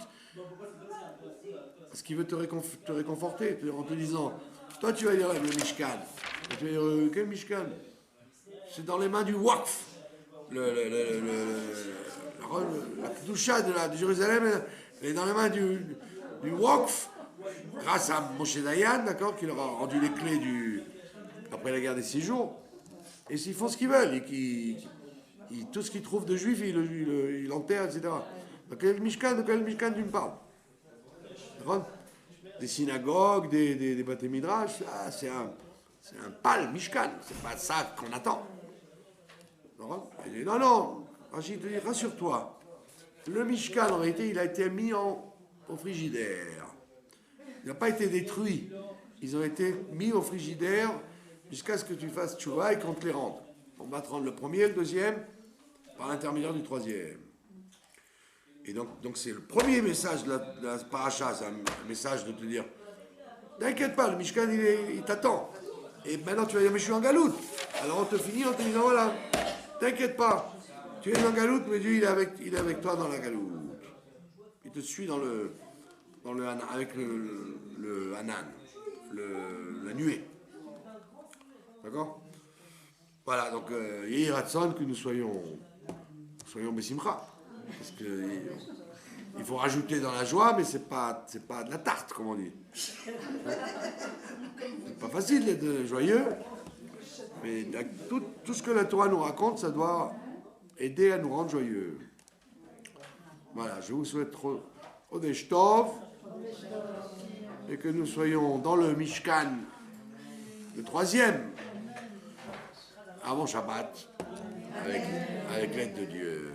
Parce qu'il veut te réconforter en te disant, toi tu vas dire le Mishkan. Et tu vas dire, quel Mishkan? C'est dans les mains du Waqf. La Kedusha de Jérusalem est dans les mains du Waqf, grâce à Moshe Dayan, d'accord, qui leur a rendu les clés après la guerre des 6 jours. Et s'ils font ce qu'ils veulent, et tout ce qu'ils trouvent de juifs, ils l'enterrent, etc. Donc quel Mishkan tu me parles? Des synagogues, des Bate Midrash, c'est un pal Mishkan, c'est pas ça qu'on attend. Non, Rachid te dit, rassure-toi, le Mishkan en réalité il a été mis au frigidaire. Il n'a pas été détruit, ils ont été mis au frigidaire jusqu'à ce que tu fasses tchouva et qu'on te les rende. On va te rendre le premier et le deuxième par l'intermédiaire du troisième. Et donc c'est le premier message de la paracha, c'est un message de te dire, t'inquiète pas, le Mishkan il t'attend. Et maintenant tu vas dire, mais je suis en galoute. Alors on te finit en te disant, voilà, t'inquiète pas, tu es en galoute, mais Dieu il est avec toi dans la galoute. Il te suit avec le Hanan, la nuée. D'accord? Voilà, donc Yehi Ratson, que nous soyons Bessimcha. Parce que il faut rajouter dans la joie, mais c'est pas de la tarte, comme on dit. C'est pas facile d'être joyeux, mais tout ce que la Torah nous raconte, ça doit aider à nous rendre joyeux. Voilà, je vous souhaite Chodesh Tov, et que nous soyons dans le Mishkan, le troisième, avant Shabbat, avec l'aide de Dieu.